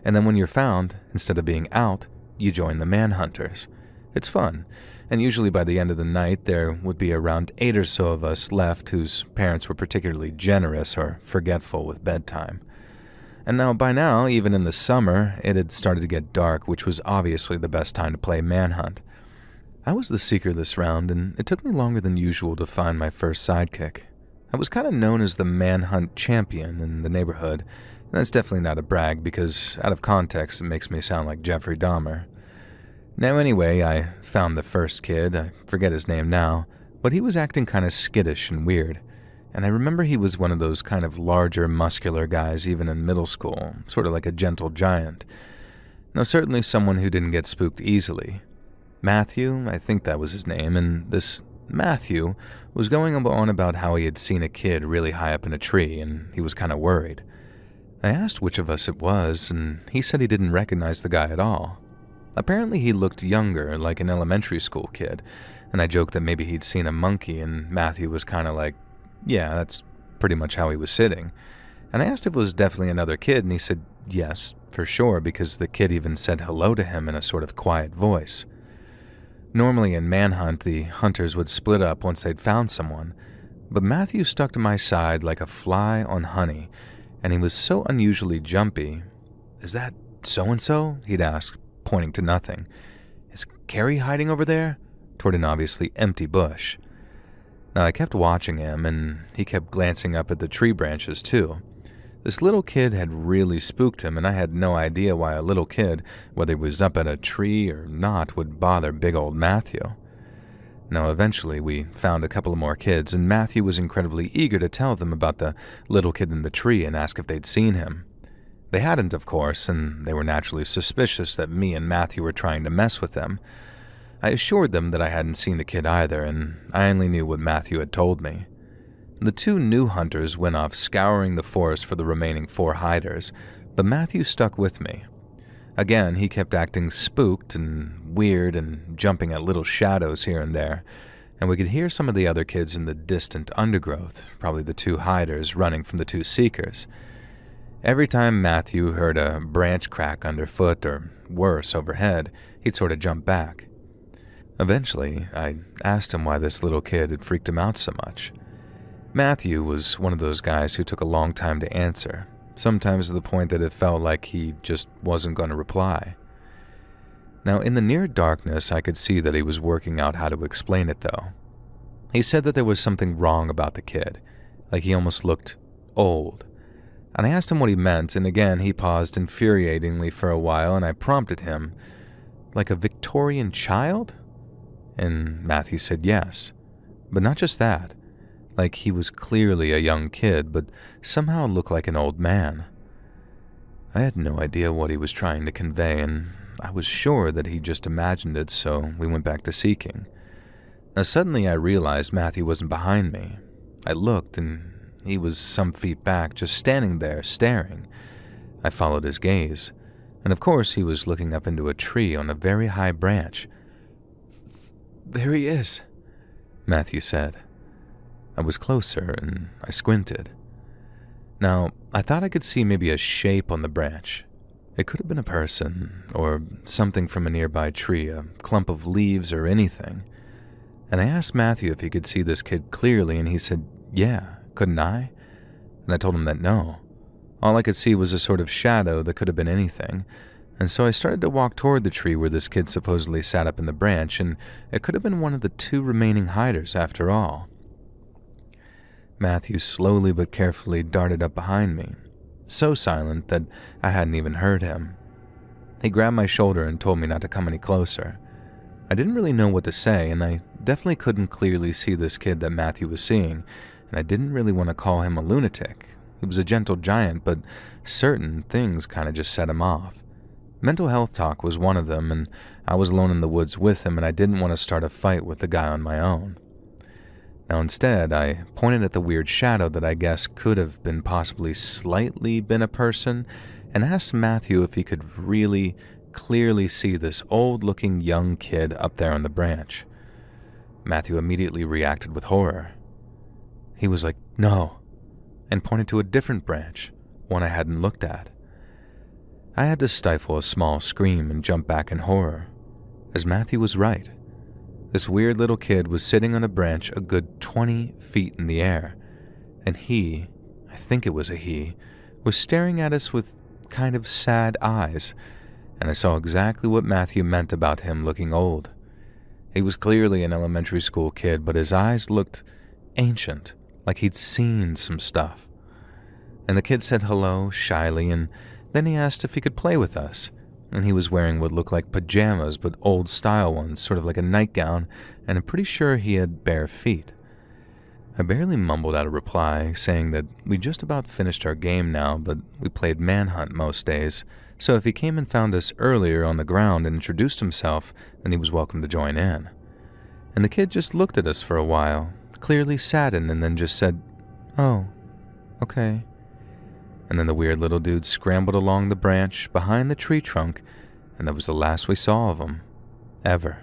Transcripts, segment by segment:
And then when you're found, instead of being out, you join the manhunters. It's fun, and usually by the end of the night there would be around 8 or so of us left whose parents were particularly generous or forgetful with bedtime. And by now, even in the summer, it had started to get dark, which was obviously the best time to play manhunt. I was the seeker this round, and it took me longer than usual to find my first sidekick. I was kind of known as the manhunt champion in the neighborhood, and that's definitely not a brag because, out of context, it makes me sound like Jeffrey Dahmer. Now anyway, I found the first kid. I forget his name now, but he was acting kind of skittish and weird. And I remember he was one of those kind of larger, muscular guys even in middle school, sort of like a gentle giant. Now certainly someone who didn't get spooked easily. Matthew, I think that was his name, and this Matthew was going on about how he had seen a kid really high up in a tree, and he was kind of worried. I asked which of us it was, and he said he didn't recognize the guy at all. Apparently he looked younger, like an elementary school kid, and I joked that maybe he'd seen a monkey, and Matthew was kind of like, yeah, that's pretty much how he was sitting. And I asked if it was definitely another kid, and he said yes, for sure, because the kid even said hello to him in a sort of quiet voice. Normally in manhunt, the hunters would split up once they'd found someone, but Matthew stuck to my side like a fly on honey, and he was so unusually jumpy. "Is that so-and-so?" he'd ask, pointing to nothing. "Is Carrie hiding over there?" toward an obviously empty bush. Now, I kept watching him, and he kept glancing up at the tree branches, too. This little kid had really spooked him, and I had no idea why a little kid, whether he was up at a tree or not, would bother big old Matthew. Now, eventually, we found a couple of more kids, and Matthew was incredibly eager to tell them about the little kid in the tree and ask if they'd seen him. They hadn't, of course, and they were naturally suspicious that me and Matthew were trying to mess with them. I assured them that I hadn't seen the kid either, and I only knew what Matthew had told me. The 2 new hunters went off scouring the forest for the remaining 4 hiders, but Matthew stuck with me. Again, he kept acting spooked and weird and jumping at little shadows here and there, and we could hear some of the other kids in the distant undergrowth, probably the 2 hiders running from the 2 seekers. Every time Matthew heard a branch crack underfoot or worse overhead, he'd sort of jump back. Eventually, I asked him why this little kid had freaked him out so much. Matthew was one of those guys who took a long time to answer, sometimes to the point that it felt like he just wasn't going to reply. Now, in the near darkness, I could see that he was working out how to explain it, though. He said that there was something wrong about the kid, like he almost looked old. And I asked him what he meant, and again he paused infuriatingly for a while, and I prompted him, "Like a Victorian child?" And Matthew said yes. But not just that. Like he was clearly a young kid, but somehow looked like an old man. I had no idea what he was trying to convey, and I was sure that he just imagined it, so we went back to seeking. Now suddenly I realized Matthew wasn't behind me. I looked, and he was some feet back, just standing there, staring. I followed his gaze, and of course he was looking up into a tree on a very high branch. "There he is," Matthew said. I was closer, and I squinted. Now, I thought I could see maybe a shape on the branch. It could have been a person, or something from a nearby tree, a clump of leaves or anything. And I asked Matthew if he could see this kid clearly, and he said, yeah, couldn't I? And I told him that no. All I could see was a sort of shadow that could have been anything, and so I started to walk toward the tree where this kid supposedly sat up in the branch, and it could have been one of the 2 remaining hiders after all. Matthew slowly but carefully darted up behind me, so silent that I hadn't even heard him. He grabbed my shoulder and told me not to come any closer. I didn't really know what to say, and I definitely couldn't clearly see this kid that Matthew was seeing, and I didn't really want to call him a lunatic. He was a gentle giant, but certain things kind of just set him off. Mental health talk was one of them, and I was alone in the woods with him, and I didn't want to start a fight with the guy on my own. Now instead, I pointed at the weird shadow that I guess could have been possibly slightly been a person, and asked Matthew if he could really clearly see this old-looking young kid up there on the branch. Matthew immediately reacted with horror. He was like, "No," and pointed to a different branch, one I hadn't looked at. I had to stifle a small scream and jump back in horror, as Matthew was right. This weird little kid was sitting on a branch a good 20 feet in the air, and he, I think it was a he, was staring at us with kind of sad eyes, and I saw exactly what Matthew meant about him looking old. He was clearly an elementary school kid, but his eyes looked ancient, like he'd seen some stuff. And the kid said hello shyly, and then he asked if he could play with us, and he was wearing what looked like pajamas, but old-style ones, sort of like a nightgown, and I'm pretty sure he had bare feet. I barely mumbled out a reply, saying that we just about finished our game now, but we played manhunt most days, so if he came and found us earlier on the ground and introduced himself, then he was welcome to join in. And the kid just looked at us for a while, clearly saddened, and then just said, "Oh, okay." And then the weird little dude scrambled along the branch behind the tree trunk, and that was the last we saw of him. Ever.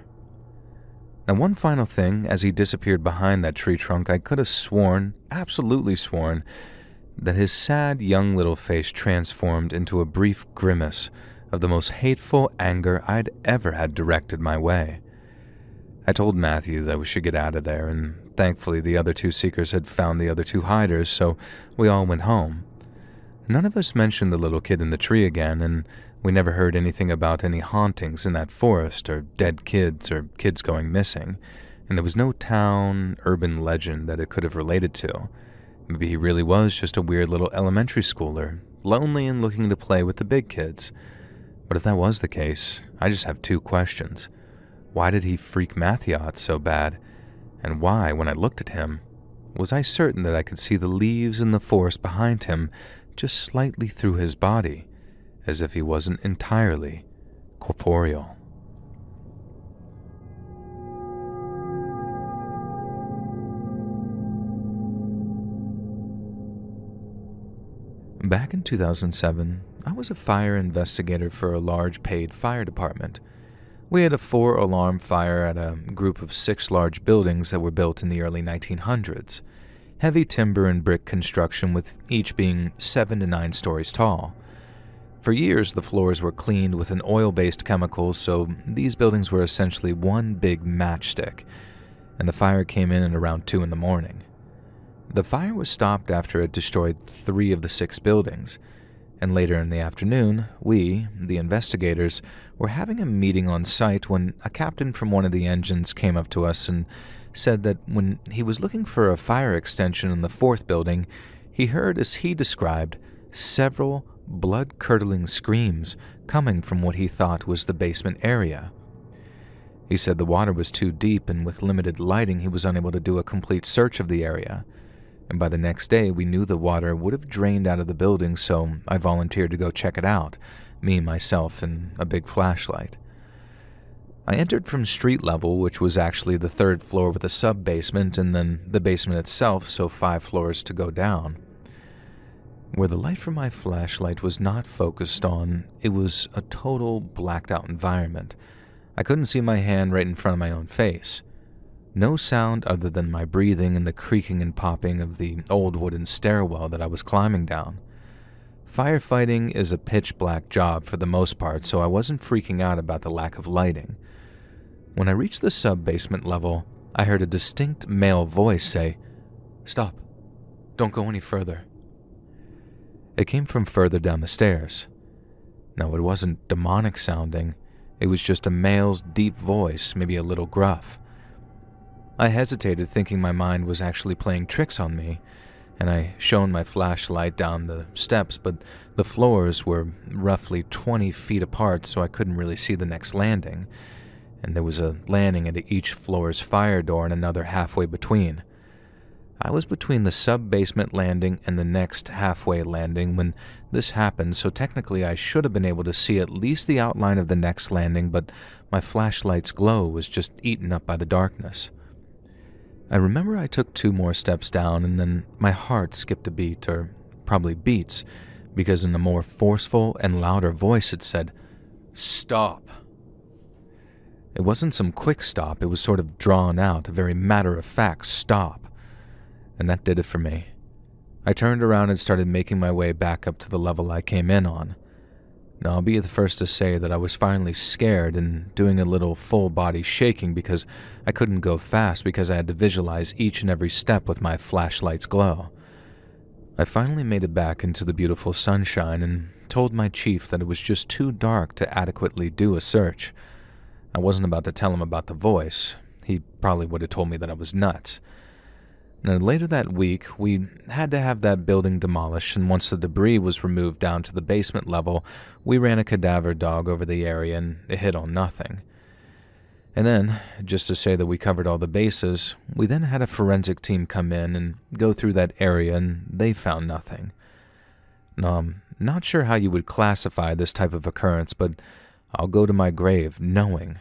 Now, one final thing, as he disappeared behind that tree trunk, I could have sworn, absolutely sworn, that his sad young little face transformed into a brief grimace of the most hateful anger I'd ever had directed my way. I told Matthew that we should get out of there, and thankfully the other two seekers had found the other two hiders, so we all went home. None of us mentioned the little kid in the tree again, and we never heard anything about any hauntings in that forest, or dead kids, or kids going missing, and there was no town, urban legend that it could have related to. Maybe he really was just a weird little elementary schooler, lonely and looking to play with the big kids. But if that was the case, I just have two questions. Why did he freak Matthew out so bad? And why, when I looked at him, was I certain that I could see the leaves in the forest behind him just slightly through his body, as if he wasn't entirely corporeal? Back in 2007, I was a fire investigator for a large paid fire department. We had a 4-alarm fire at a group of 6 large buildings that were built in the early 1900s. Heavy timber and brick construction, with each being 7 to 9 stories tall. For years, the floors were cleaned with an oil-based chemical, so these buildings were essentially one big matchstick, and the fire came in at around 2 in the morning. The fire was stopped after it destroyed 3 of the 6 buildings, and later in the afternoon, we, the investigators, were having a meeting on site when a captain from one of the engines came up to us and said that when he was looking for a fire extension in the 4th building, he heard, as he described, several blood-curdling screams coming from what he thought was the basement area. He said the water was too deep, and with limited lighting he was unable to do a complete search of the area. And by the next day, we knew the water would have drained out of the building, so I volunteered to go check it out, me, myself, and a big flashlight. I entered from street level, which was actually the 3rd floor with a sub-basement, and then the basement itself, so 5 floors to go down. Where the light from my flashlight was not focused on, it was a total blacked-out environment. I couldn't see my hand right in front of my own face. No sound other than my breathing and the creaking and popping of the old wooden stairwell that I was climbing down. Firefighting is a pitch-black job for the most part, so I wasn't freaking out about the lack of lighting. When I reached the sub-basement level, I heard a distinct male voice say, "Stop. Don't go any further." It came from further down the stairs. No, it wasn't demonic sounding. It was just a male's deep voice, maybe a little gruff. I hesitated, thinking my mind was actually playing tricks on me, and I shone my flashlight down the steps, but the floors were roughly 20 feet apart, so I couldn't really see the next landing, and there was a landing at each floor's fire door and another halfway between. I was between the sub-basement landing and the next halfway landing when this happened, so technically I should have been able to see at least the outline of the next landing, but my flashlight's glow was just eaten up by the darkness. I remember I took 2 more steps down, and then my heart skipped a beat, or probably beats, because in a more forceful and louder voice it said, "Stop." It wasn't some quick stop, it was sort of drawn out, a very matter-of-fact stop. And that did it for me. I turned around and started making my way back up to the level I came in on. Now, I'll be the first to say that I was finally scared and doing a little full-body shaking because I couldn't go fast because I had to visualize each and every step with my flashlight's glow. I finally made it back into the beautiful sunshine and told my chief that it was just too dark to adequately do a search. I wasn't about to tell him about the voice. He probably would have told me that I was nuts. Now, later that week, we had to have that building demolished, and once the debris was removed down to the basement level, we ran a cadaver dog over the area and it hit on nothing. And then, just to say that we covered all the bases, we then had a forensic team come in and go through that area, and they found nothing. Now, I'm not sure how you would classify this type of occurrence, but I'll go to my grave knowing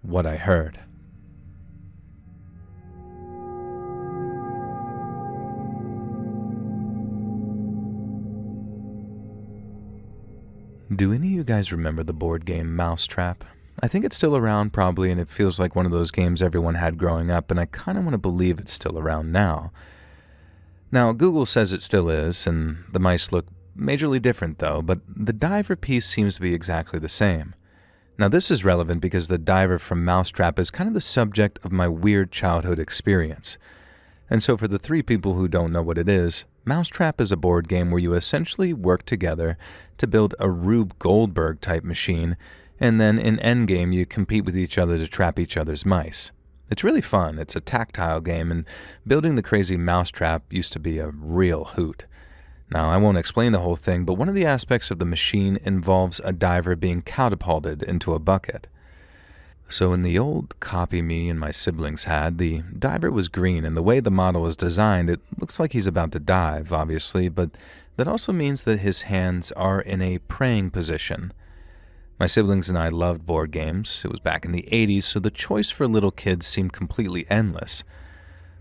what I heard. Do any of you guys remember the board game Mousetrap? I think it's still around probably, and it feels like one of those games everyone had growing up, and I kind of want to believe it's still around now. Now, Google says it still is, and the mice look majorly different though, but the diver piece seems to be exactly the same. Now, this is relevant because the diver from Mousetrap is kind of the subject of my weird childhood experience. And so for the three people who don't know what it is, Mousetrap is a board game where you essentially work together to build a Rube Goldberg-type machine, and then in endgame you compete with each other to trap each other's mice. It's really fun. It's a tactile game, and building the crazy mousetrap used to be a real hoot. Now, I won't explain the whole thing, but one of the aspects of the machine involves a diver being catapulted into a bucket. So in the old copy me and my siblings had, the diver was green, and the way the model is designed, it looks like he's about to dive, obviously, but that also means that his hands are in a praying position. My siblings and I loved board games. It was back in the 80s, so the choice for little kids seemed completely endless.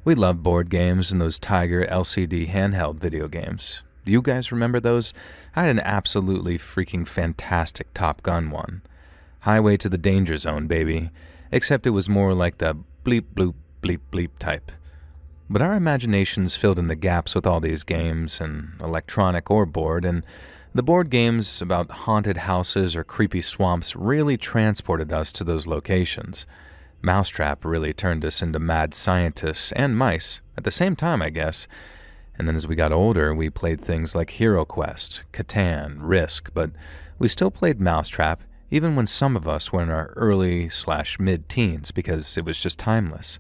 We loved board games and those Tiger LCD handheld video games. Do you guys remember those? I had an absolutely freaking fantastic Top Gun one. Highway to the Danger Zone, baby. Except it was more like the bleep bloop bleep bleep type. But our imaginations filled in the gaps with all these games, and electronic or board, and the board games about haunted houses or creepy swamps really transported us to those locations. Mousetrap really turned us into mad scientists and mice at the same time, I guess. And then as we got older, we played things like Hero Quest, Catan, Risk, but we still played Mousetrap even when some of us were in our early/mid-teens because it was just timeless.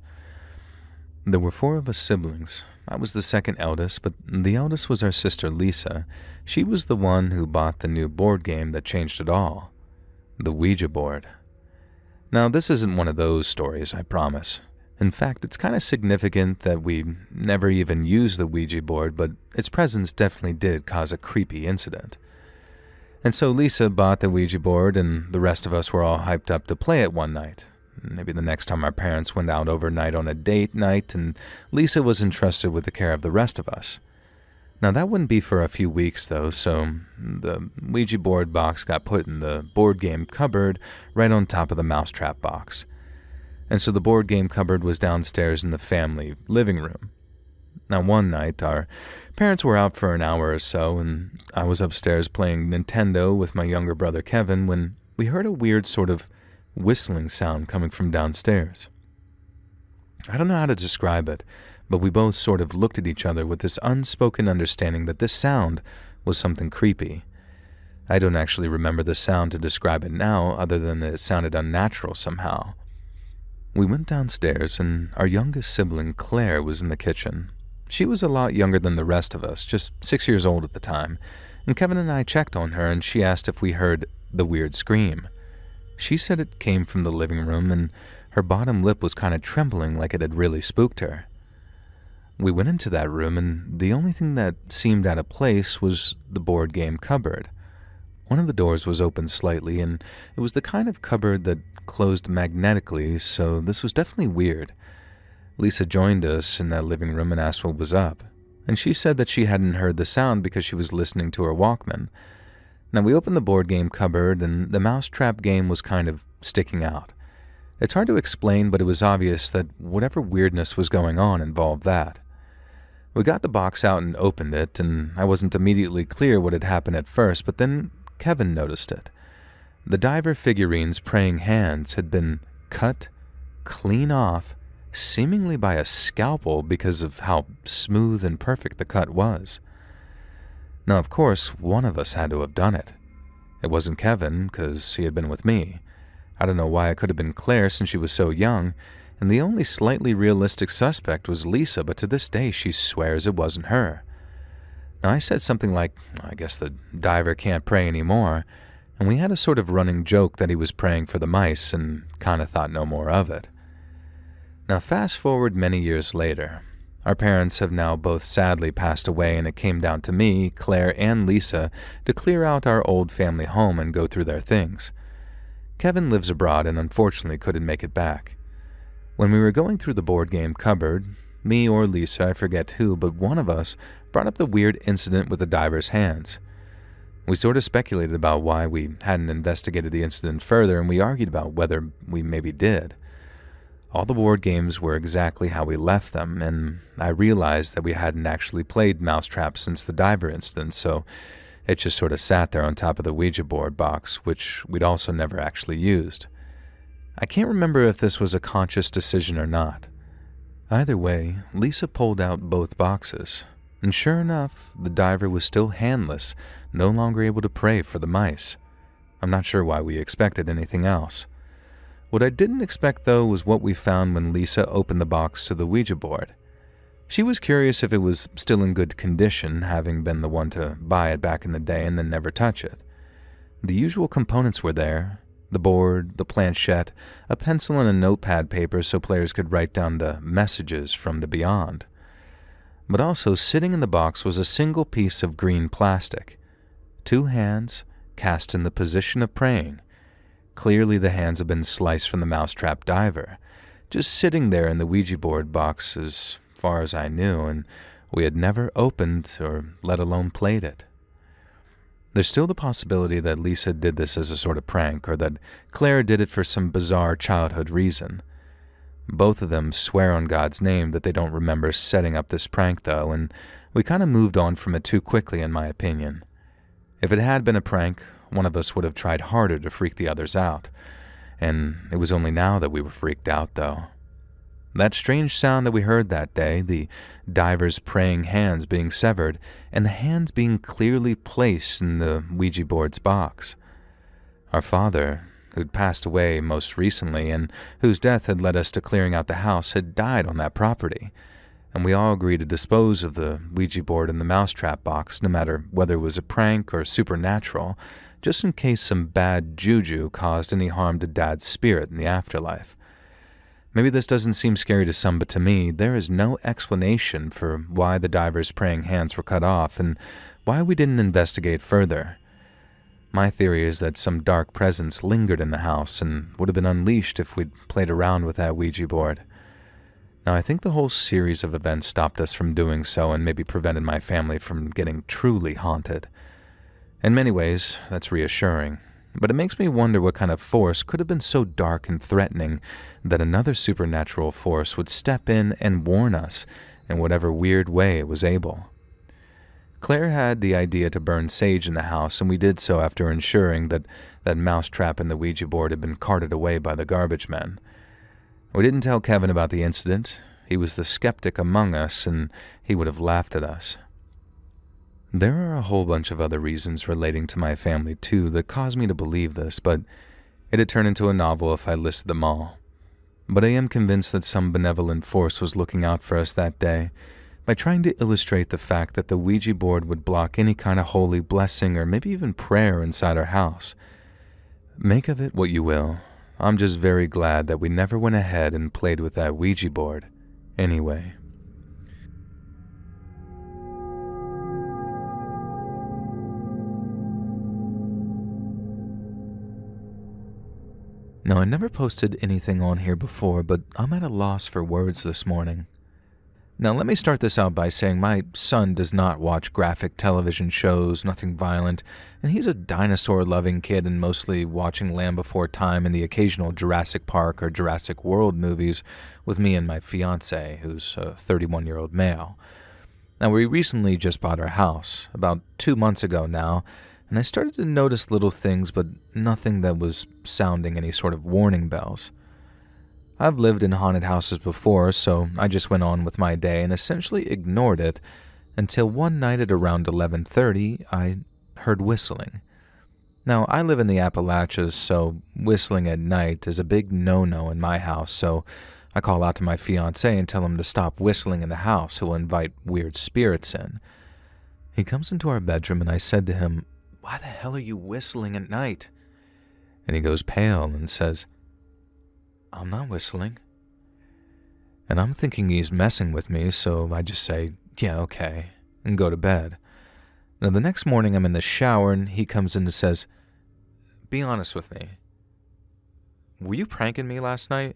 There were 4 of us siblings. I was the second eldest, but the eldest was our sister Lisa. She was the one who bought the new board game that changed it all, the Ouija board. Now, this isn't one of those stories, I promise. In fact, it's kind of significant that we never even used the Ouija board, but its presence definitely did cause a creepy incident. And so Lisa bought the Ouija board, and the rest of us were all hyped up to play it one night. Maybe the next time our parents went out overnight on a date night, and Lisa was entrusted with the care of the rest of us. Now, that wouldn't be for a few weeks, though, so the Ouija board box got put in the board game cupboard right on top of the Mousetrap box. And so the board game cupboard was downstairs in the family living room. Now, one night, our parents were out for an hour or so, and I was upstairs playing Nintendo with my younger brother Kevin when we heard a weird sort of whistling sound coming from downstairs. I don't know how to describe it, but we both sort of looked at each other with this unspoken understanding that this sound was something creepy. I don't actually remember the sound to describe it now, other than that it sounded unnatural somehow. We went downstairs, and our youngest sibling, Claire, was in the kitchen. She was a lot younger than the rest of us, just 6 years old at the time, and Kevin and I checked on her, and she asked if we heard the weird scream. She said it came from the living room, and her bottom lip was kind of trembling like it had really spooked her. We went into that room, and the only thing that seemed out of place was the board game cupboard. One of the doors was open slightly, and it was the kind of cupboard that closed magnetically, so this was definitely weird. Lisa joined us in that living room and asked what was up, and she said that she hadn't heard the sound because she was listening to her Walkman. Now, we opened the board game cupboard, and the Mousetrap game was kind of sticking out. It's hard to explain, but it was obvious that whatever weirdness was going on involved that. We got the box out and opened it, and I wasn't immediately clear what had happened at first, but then Kevin noticed it. The diver figurine's praying hands had been cut clean off, seemingly by a scalpel because of how smooth and perfect the cut was. Now, of course, one of us had to have done it. It wasn't Kevin, because he had been with me. I don't know why it could have been Claire since she was so young, and the only slightly realistic suspect was Lisa, but to this day she swears it wasn't her. Now, I said something like, I guess the diver can't pray anymore, and we had a sort of running joke that he was praying for the mice and kind of thought no more of it. Now, fast forward many years later. Our parents have now both sadly passed away, and it came down to me, Claire, and Lisa to clear out our old family home and go through their things. Kevin lives abroad and unfortunately couldn't make it back. When we were going through the board game cupboard, me or Lisa, I forget who, but one of us brought up the weird incident with the diver's hands. We sort of speculated about why we hadn't investigated the incident further, and we argued about whether we maybe did. All the board games were exactly how we left them, and I realized that we hadn't actually played Mousetrap since the diver incident, so it just sort of sat there on top of the Ouija board box, which we'd also never actually used. I can't remember if this was a conscious decision or not. Either way, Lisa pulled out both boxes, and sure enough, the diver was still handless, no longer able to pray for the mice. I'm not sure why we expected anything else. What I didn't expect, though, was what we found when Lisa opened the box to the Ouija board. She was curious if it was still in good condition, having been the one to buy it back in the day and then never touch it. The usual components were there: the board, the planchette, a pencil and a notepad paper so players could write down the messages from the beyond. But also sitting in the box was a single piece of green plastic. 2 hands, cast in the position of praying. Clearly the hands had been sliced from the Mousetrap diver, just sitting there in the Ouija board box as far as I knew, and we had never opened or let alone played it. There's still the possibility that Lisa did this as a sort of prank, or that Claire did it for some bizarre childhood reason. Both of them swear on God's name that they don't remember setting up this prank, though, and we kind of moved on from it too quickly, in my opinion. If it had been a prank, one of us would have tried harder to freak the others out, and it was only now that we were freaked out, though. That strange sound that we heard that day, the diver's praying hands being severed, and the hands being clearly placed in the Ouija board's box. Our father, who'd passed away most recently and whose death had led us to clearing out the house, had died on that property, and we all agreed to dispose of the Ouija board and the Mousetrap box, no matter whether it was a prank or supernatural, just in case some bad juju caused any harm to Dad's spirit in the afterlife. Maybe this doesn't seem scary to some, but to me, there is no explanation for why the diver's praying hands were cut off and why we didn't investigate further. My theory is that some dark presence lingered in the house and would have been unleashed if we'd played around with that Ouija board. Now, I think the whole series of events stopped us from doing so and maybe prevented my family from getting truly haunted. In many ways, that's reassuring, but it makes me wonder what kind of force could have been so dark and threatening that another supernatural force would step in and warn us in whatever weird way it was able. Claire had the idea to burn sage in the house, and we did so after ensuring that that Mousetrap and the Ouija board had been carted away by the garbage men. We didn't tell Kevin about the incident. He was the skeptic among us, and he would have laughed at us. There are a whole bunch of other reasons relating to my family, too, that caused me to believe this, but it'd turn into a novel if I listed them all. But I am convinced that some benevolent force was looking out for us that day by trying to illustrate the fact that the Ouija board would block any kind of holy blessing or maybe even prayer inside our house. Make of it what you will. I'm just very glad that we never went ahead and played with that Ouija board anyway. Now, I never posted anything on here before, but I'm at a loss for words this morning. Now, let me start this out by saying my son does not watch graphic television shows, nothing violent, and he's a dinosaur-loving kid and mostly watching Land Before Time and the occasional Jurassic Park or Jurassic World movies with me and my fiancé, who's a 31-year-old male. Now, we recently just bought our house, about 2 months ago now, and I started to notice little things, but nothing that was sounding any sort of warning bells. I've lived in haunted houses before, so I just went on with my day and essentially ignored it until one night at around 11:30, I heard whistling. Now, I live in the Appalachians, so whistling at night is a big no-no in my house, so I call out to my fiancé and tell him to stop whistling in the house. He'll invite weird spirits in. He comes into our bedroom and I said to him, "Why the hell are you whistling at night?" And he goes pale and says, "I'm not whistling." And I'm thinking he's messing with me, so I just say, "Yeah, okay," and go to bed. Now, the next morning I'm in the shower and he comes in and says, "Be honest with me. Were you pranking me last night?"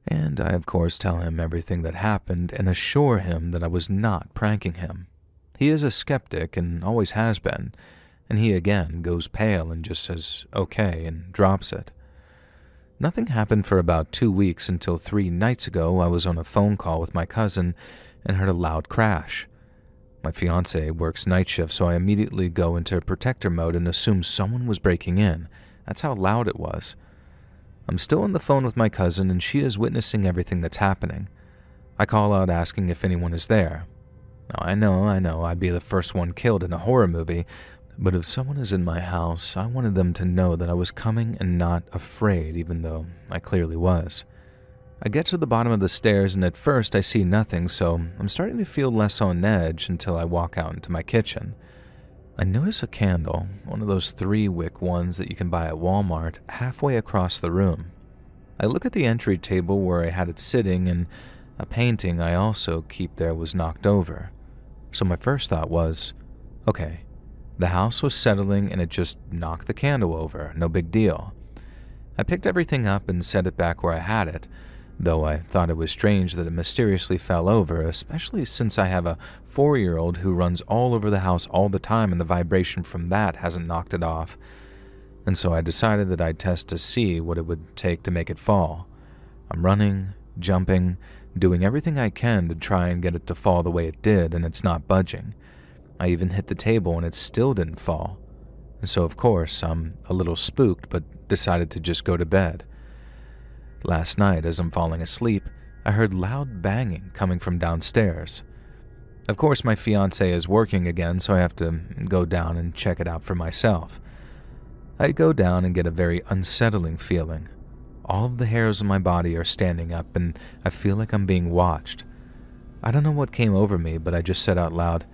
And I, of course, tell him everything that happened and assure him that I was not pranking him. He is a skeptic and always has been, and he again goes pale and just says, "Okay," and drops it. Nothing happened for about 2 weeks until 3 nights ago I was on a phone call with my cousin and heard a loud crash. My fiancé works night shift, so I immediately go into protector mode and assume someone was breaking in. That's how loud it was. I'm still on the phone with my cousin and she is witnessing everything that's happening. I call out asking if anyone is there. Now, I know, I'd be the first one killed in a horror movie, but if someone is in my house, I wanted them to know that I was coming and not afraid, even though I clearly was. I get to the bottom of the stairs and at first I see nothing, so I'm starting to feel less on edge until I walk out into my kitchen. I notice a candle, one of those 3-wick ones that you can buy at Walmart, halfway across the room. I look at the entry table where I had it sitting, and a painting I also keep there was knocked over. So my first thought was, okay, the house was settling and it just knocked the candle over, no big deal. I picked everything up and set it back where I had it, though I thought it was strange that it mysteriously fell over, especially since I have a 4-year-old who runs all over the house all the time and the vibration from that hasn't knocked it off. And so I decided that I'd test to see what it would take to make it fall. I'm running, jumping, doing everything I can to try and get it to fall the way it did, and it's not budging. I even hit the table and it still didn't fall. And so of course I'm a little spooked but decided to just go to bed. Last night, as I'm falling asleep, I heard loud banging coming from downstairs. Of course, my fiancé is working again, so I have to go down and check it out for myself. I go down and get a very unsettling feeling. All of the hairs on my body are standing up, and I feel like I'm being watched. I don't know what came over me, but I just said out loud,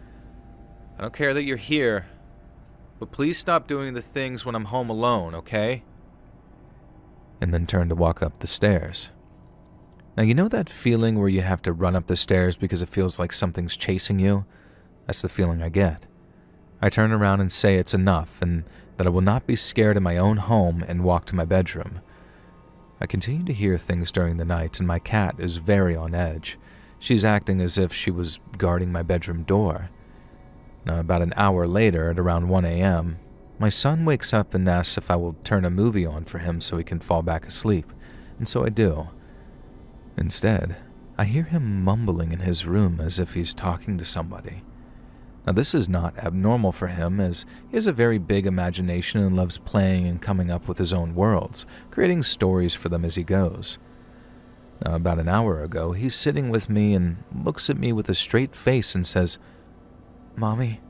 "I don't care that you're here, but please stop doing the things when I'm home alone, okay?" And then turned to walk up the stairs. Now, you know that feeling where you have to run up the stairs because it feels like something's chasing you? That's the feeling I get. I turn around and say it's enough and that I will not be scared in my own home and walk to my bedroom. I continue to hear things during the night and my cat is very on edge. She's acting as if she was guarding my bedroom door. Now, about an hour later, at around 1 a.m., my son wakes up and asks if I will turn a movie on for him so he can fall back asleep, and so I do. Instead, I hear him mumbling in his room as if he's talking to somebody. Now, this is not abnormal for him, as he has a very big imagination and loves playing and coming up with his own worlds, creating stories for them as he goes. Now, about an hour ago, he's sitting with me and looks at me with a straight face and says, "Mommy,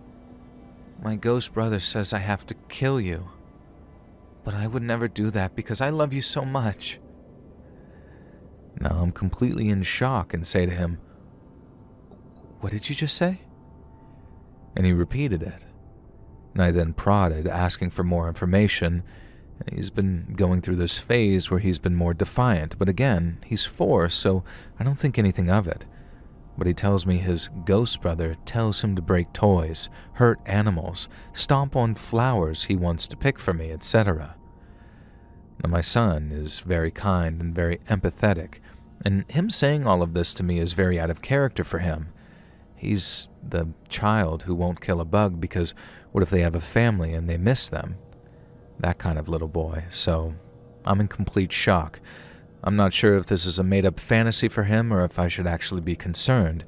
my ghost brother says I have to kill you, but I would never do that because I love you so much." Now I'm completely in shock and say to him, "What did you just say?" And he repeated it. And I then prodded, asking for more information. And he's been going through this phase where he's been more defiant, but again, he's 4, so I don't think anything of it. But he tells me his ghost brother tells him to break toys, hurt animals, stomp on flowers he wants to pick for me, etc. Now, my son is very kind and very empathetic, and him saying all of this to me is very out of character for him. He's the child who won't kill a bug because what if they have a family and they miss them? That kind of little boy, so I'm in complete shock. I'm not sure if this is a made-up fantasy for him or if I should actually be concerned.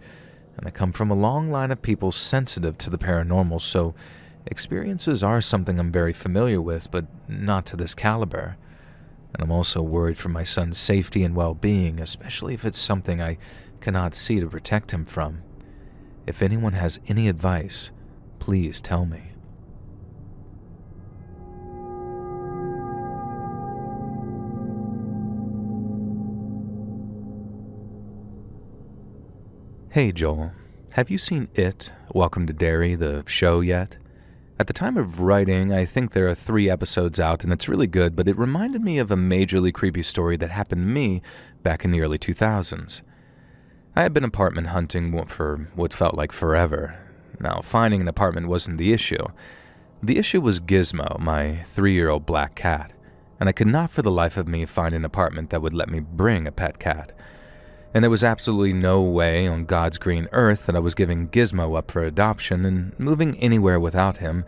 And I come from a long line of people sensitive to the paranormal, so Experiences are something I'm very familiar with, but not to this caliber. And I'm also worried for my son's safety and well-being, especially if it's something I cannot see to protect him from. If anyone has any advice, please tell me. Hey Joel, have you seen It, Welcome to Derry, the show yet? At the time of writing, I think there are 3 episodes out and it's really good, but it reminded me of a majorly creepy story that happened to me back in the early 2000s. I had been apartment hunting for what felt like forever. Now, finding an apartment wasn't the issue. The issue was Gizmo, my 3-year-old black cat, and I could not for the life of me find an apartment that would let me bring a pet cat. And there was absolutely no way on God's green earth that I was giving Gizmo up for adoption and moving anywhere without him,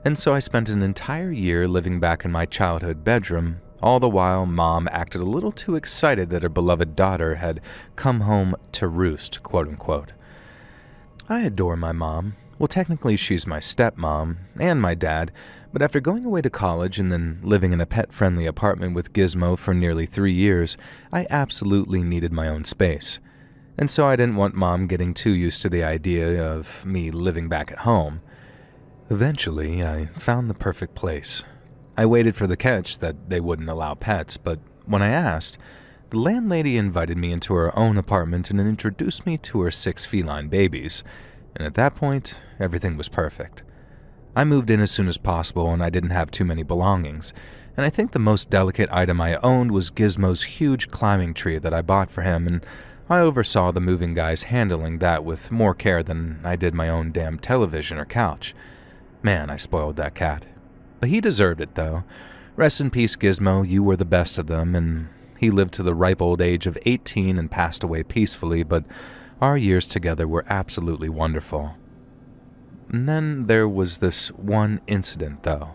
and so I spent an entire year living back in my childhood bedroom, all the while Mom acted a little too excited that her beloved daughter had come home to roost, quote-unquote. I adore my mom. Well, technically she's my stepmom and my dad, but after going away to college and then living in a pet-friendly apartment with Gizmo for nearly 3 years, I absolutely needed my own space. And so I didn't want Mom getting too used to the idea of me living back at home. Eventually, I found the perfect place. I waited for the catch that they wouldn't allow pets, but when I asked, the landlady invited me into her own apartment and introduced me to her 6 feline babies, and at that point, everything was perfect. I moved in as soon as possible and I didn't have too many belongings, and I think the most delicate item I owned was Gizmo's huge climbing tree that I bought for him, and I oversaw the moving guys handling that with more care than I did my own damn television or couch. Man, I spoiled that cat. But he deserved it, though. Rest in peace, Gizmo, you were the best of them, and he lived to the ripe old age of 18 and passed away peacefully, but our years together were absolutely wonderful. And then there was this one incident, though.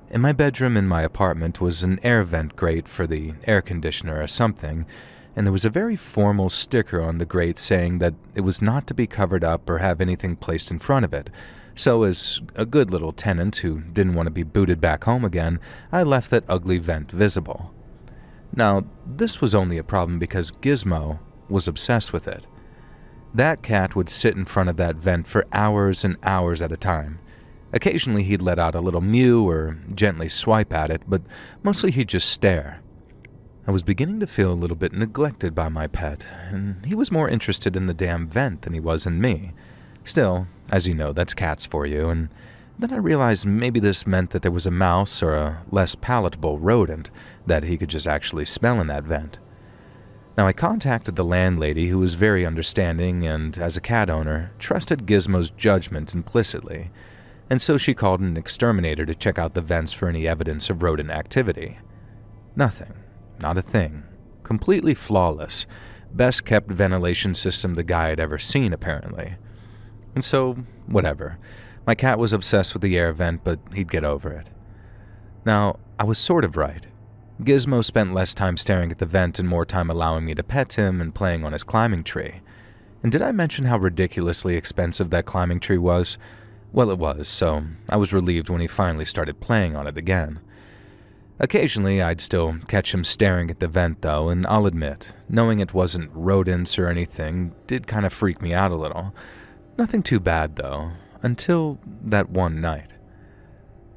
In my bedroom in my apartment was an air vent grate for the air conditioner or something, and there was a very formal sticker on the grate saying that it was not to be covered up or have anything placed in front of it. So as a good little tenant who didn't want to be booted back home again, I left that ugly vent visible. Now, this was only a problem because Gizmo was obsessed with it. That cat would sit in front of that vent for hours and hours at a time. Occasionally he'd let out a little mew or gently swipe at it, but mostly he'd just stare. I was beginning to feel a little bit neglected by my pet, and he was more interested in the damn vent than he was in me. Still, as you know, that's cats for you, and then I realized maybe this meant that there was a mouse or a less palatable rodent that he could just actually smell in that vent. Now, I contacted the landlady, who was very understanding and, as a cat owner, trusted Gizmo's judgment implicitly, and so she called an exterminator to check out the vents for any evidence of rodent activity. Nothing. Not a thing. Completely flawless. Best-kept ventilation system the guy had ever seen, apparently. And so, whatever. My cat was obsessed with the air vent, but he'd get over it. Now, I was sort of right. Gizmo spent less time staring at the vent and more time allowing me to pet him and playing on his climbing tree. And did I mention how ridiculously expensive that climbing tree was? Well, it was, so I was relieved when he finally started playing on it again. Occasionally, I'd still catch him staring at the vent, though, and I'll admit, knowing it wasn't rodents or anything did kind of freak me out a little. Nothing too bad, though, until that one night.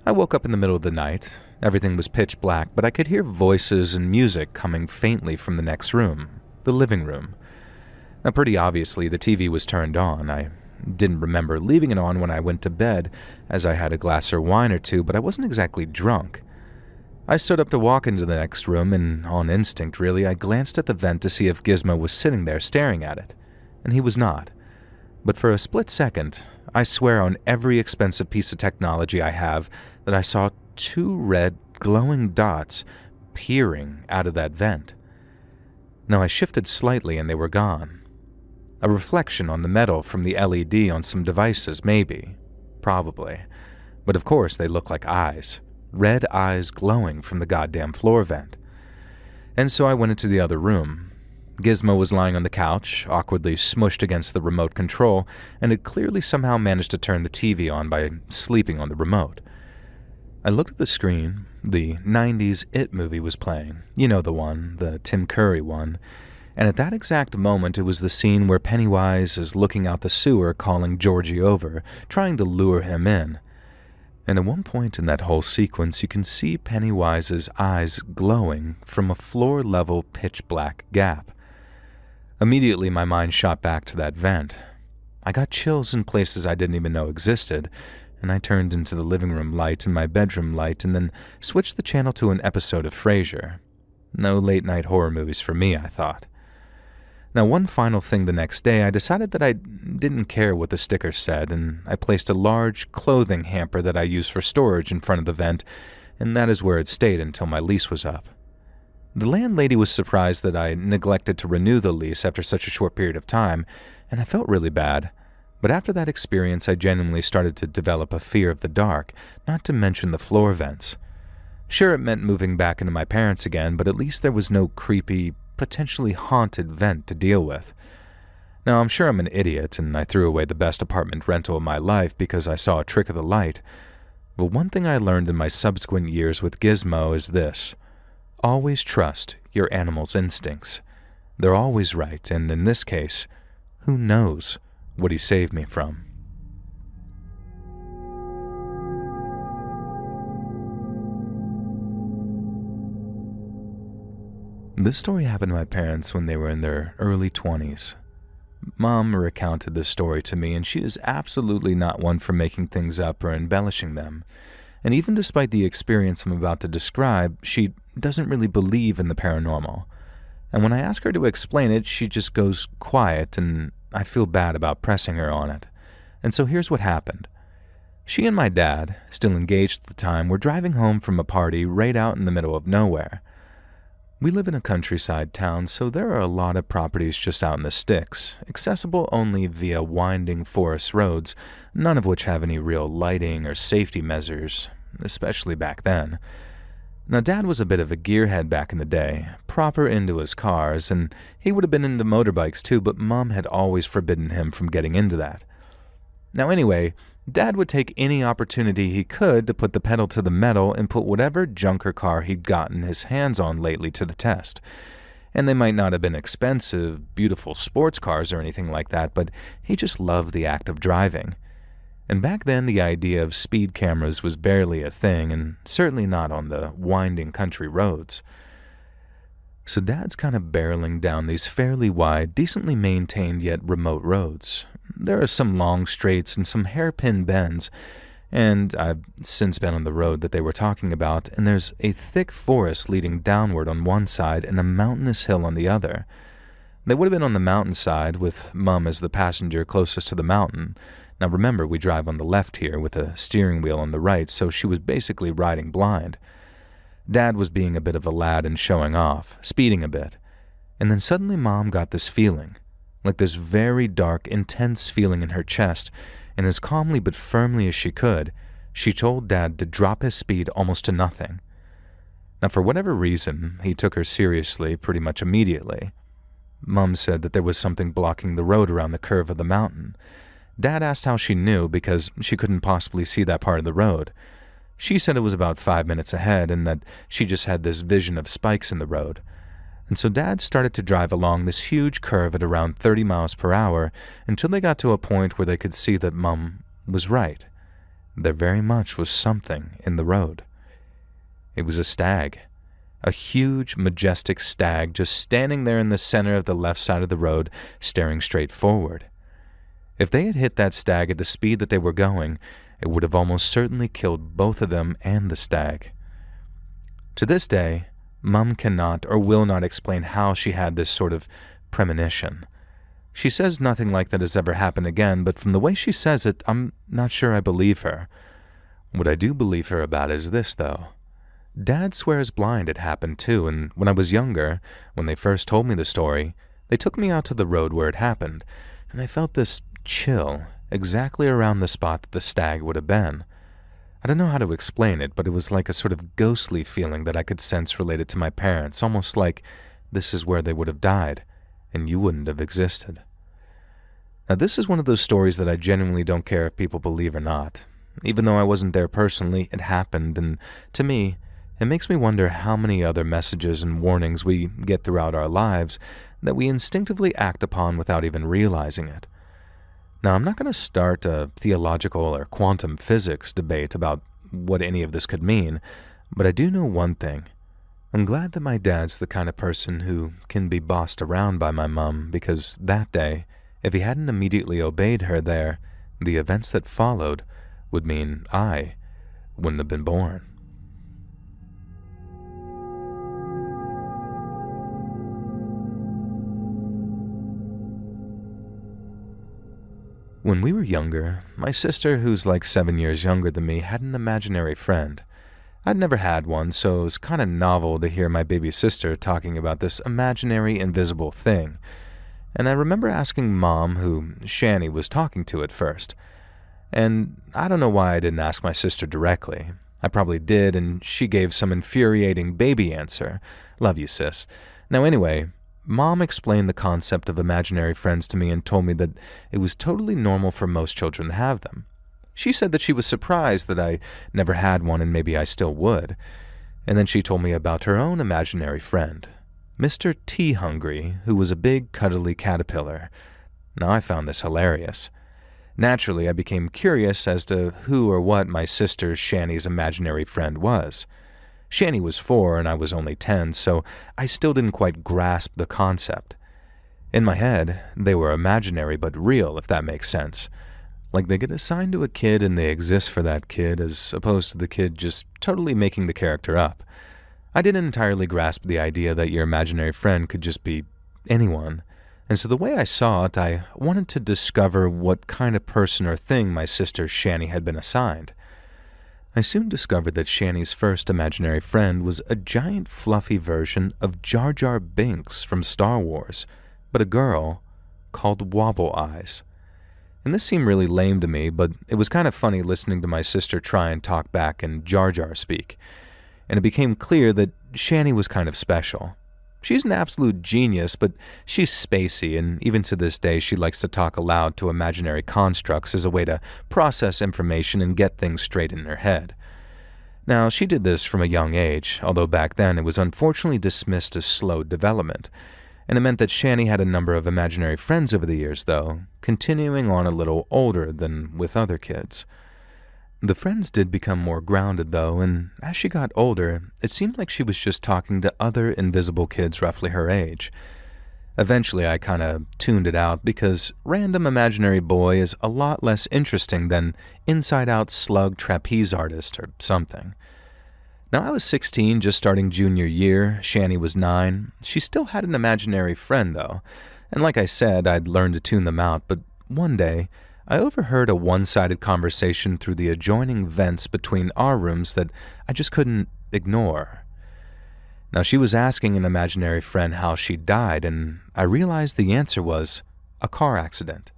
I woke up in the middle of the night. Everything was pitch black, but I could hear voices and music coming faintly from the next room, the living room. Now, pretty obviously, the TV was turned on. I didn't remember leaving it on when I went to bed, as I had a glass of wine or two, but I wasn't exactly drunk. I stood up to walk into the next room, and on instinct, really, I glanced at the vent to see if Gizmo was sitting there staring at it, and he was not. But for a split second, I swear on every expensive piece of technology I have that I saw 2 red, glowing dots peering out of that vent. Now, I shifted slightly and they were gone. A reflection on the metal from the LED on some devices, maybe. Probably. But of course, they look like eyes. Red eyes glowing from the goddamn floor vent. And so I went into the other room. Gizmo was lying on the couch, awkwardly smushed against the remote control, and had clearly somehow managed to turn the TV on by sleeping on the remote. I looked at the screen. The 90s It movie was playing. You know the one, the Tim Curry one. And at that exact moment, it was the scene where Pennywise is looking out the sewer calling Georgie over, trying to lure him in. And at one point in that whole sequence, you can see Pennywise's eyes glowing from a floor-level pitch-black gap. Immediately, my mind shot back to that vent. I got chills in places I didn't even know existed, and I turned into the living room light and my bedroom light and then switched the channel to an episode of Frasier. No late-night horror movies for me, I thought. Now, one final thing the next day, I decided that I didn't care what the sticker said, and I placed a large clothing hamper that I use for storage in front of the vent, and that is where it stayed until my lease was up. The landlady was surprised that I neglected to renew the lease after such a short period of time, and I felt really bad. But after that experience, I genuinely started to develop a fear of the dark, not to mention the floor vents. Sure, it meant moving back into my parents' again, but at least there was no creepy, potentially haunted vent to deal with. Now, I'm sure I'm an idiot, and I threw away the best apartment rental of my life because I saw a trick of the light. But one thing I learned in my subsequent years with Gizmo is this: always trust your animal's instincts. They're always right, and in this case, who knows what he saved me from. This story happened to my parents when they were in their early 20s. Mom recounted this story to me, and she is absolutely not one for making things up or embellishing them. And even despite the experience I'm about to describe, she doesn't really believe in the paranormal. And when I ask her to explain it, she just goes quiet, and I feel bad about pressing her on it. And so here's what happened. She and my dad, still engaged at the time, were driving home from a party right out in the middle of nowhere. We live in a countryside town, so there are a lot of properties just out in the sticks, accessible only via winding forest roads, none of which have any real lighting or safety measures, especially back then. Now, Dad was a bit of a gearhead back in the day, proper into his cars, and he would have been into motorbikes too, but Mom had always forbidden him from getting into that. Now anyway, Dad would take any opportunity he could to put the pedal to the metal and put whatever junker car he'd gotten his hands on lately to the test. And they might not have been expensive, beautiful sports cars or anything like that, but he just loved the act of driving. And back then, the idea of speed cameras was barely a thing, and certainly not on the winding country roads. So Dad's kind of barreling down these fairly wide, decently maintained yet remote roads. There are some long straights and some hairpin bends, and I've since been on the road that they were talking about, and there's a thick forest leading downward on one side and a mountainous hill on the other. They would have been on the mountainside, with Mom as the passenger closest to the mountain. Now remember, we drive on the left here with a steering wheel on the right, so she was basically riding blind. Dad was being a bit of a lad and showing off, speeding a bit. And then suddenly Mom got this feeling, like this very dark, intense feeling in her chest, and as calmly but firmly as she could, she told Dad to drop his speed almost to nothing. Now, for whatever reason, he took her seriously pretty much immediately. Mom said that there was something blocking the road around the curve of the mountain. Dad asked how she knew because she couldn't possibly see that part of the road. She said it was about 5 minutes ahead and that she just had this vision of spikes in the road. And so Dad started to drive along this huge curve at around 30 miles per hour until they got to a point where they could see that Mom was right. There very much was something in the road. It was a stag. A huge, majestic stag just standing there in the center of the left side of the road, staring straight forward. If they had hit that stag at the speed that they were going, it would have almost certainly killed both of them and the stag. To this day, Mom cannot or will not explain how she had this sort of premonition. She says nothing like that has ever happened again, but from the way she says it, I'm not sure I believe her. What I do believe her about is this, though. Dad swears blind it happened too, and when I was younger, when they first told me the story, they took me out to the road where it happened, and I felt this chill exactly around the spot that the stag would have been. I don't know how to explain it, but it was like a sort of ghostly feeling that I could sense related to my parents, almost like this is where they would have died, and you wouldn't have existed. Now, this is one of those stories that I genuinely don't care if people believe or not. Even though I wasn't there personally, it happened, and to me, it makes me wonder how many other messages and warnings we get throughout our lives that we instinctively act upon without even realizing it. Now, I'm not going to start a theological or quantum physics debate about what any of this could mean, but I do know one thing. I'm glad that my dad's the kind of person who can be bossed around by my mom, because that day, if he hadn't immediately obeyed her there, the events that followed would mean I wouldn't have been born. When we were younger, my sister, who's like 7 years younger than me, had an imaginary friend. I'd never had one, so it was kind of novel to hear my baby sister talking about this imaginary invisible thing. And I remember asking Mom who Shani was talking to at first. And I don't know why I didn't ask my sister directly. I probably did, and she gave some infuriating baby answer. Love you, sis. Now anyway, Mom explained the concept of imaginary friends to me and told me that it was totally normal for most children to have them. She said that she was surprised that I never had one and maybe I still would. And then she told me about her own imaginary friend, Mr. Tea Hungry, who was a big, cuddly caterpillar. Now, I found this hilarious. Naturally, I became curious as to who or what my sister Shani's imaginary friend was. Shani was 4 and I was only 10, so I still didn't quite grasp the concept. In my head, they were imaginary but real, if that makes sense. Like they get assigned to a kid and they exist for that kid, as opposed to the kid just totally making the character up. I didn't entirely grasp the idea that your imaginary friend could just be anyone. And so the way I saw it, I wanted to discover what kind of person or thing my sister Shani had been assigned. I soon discovered that Shani's first imaginary friend was a giant fluffy version of Jar Jar Binks from Star Wars, but a girl called Wobble Eyes. And this seemed really lame to me, but it was kind of funny listening to my sister try and talk back in Jar Jar speak. And it became clear that Shani was kind of special. She's an absolute genius, but she's spacey, and even to this day she likes to talk aloud to imaginary constructs as a way to process information and get things straight in her head. Now, she did this from a young age, although back then it was unfortunately dismissed as slow development, and it meant that Shani had a number of imaginary friends over the years, though, continuing on a little older than with other kids. The friends did become more grounded, though, and as she got older, it seemed like she was just talking to other invisible kids roughly her age. Eventually, I kind of tuned it out because random imaginary boy is a lot less interesting than inside-out slug trapeze artist or something. Now, I was 16, just starting junior year. Shani was 9. She still had an imaginary friend, though, and like I said, I'd learned to tune them out, but one day, I overheard a one-sided conversation through the adjoining vents between our rooms that I just couldn't ignore. Now, she was asking an imaginary friend how she died, and I realized the answer was a car accident.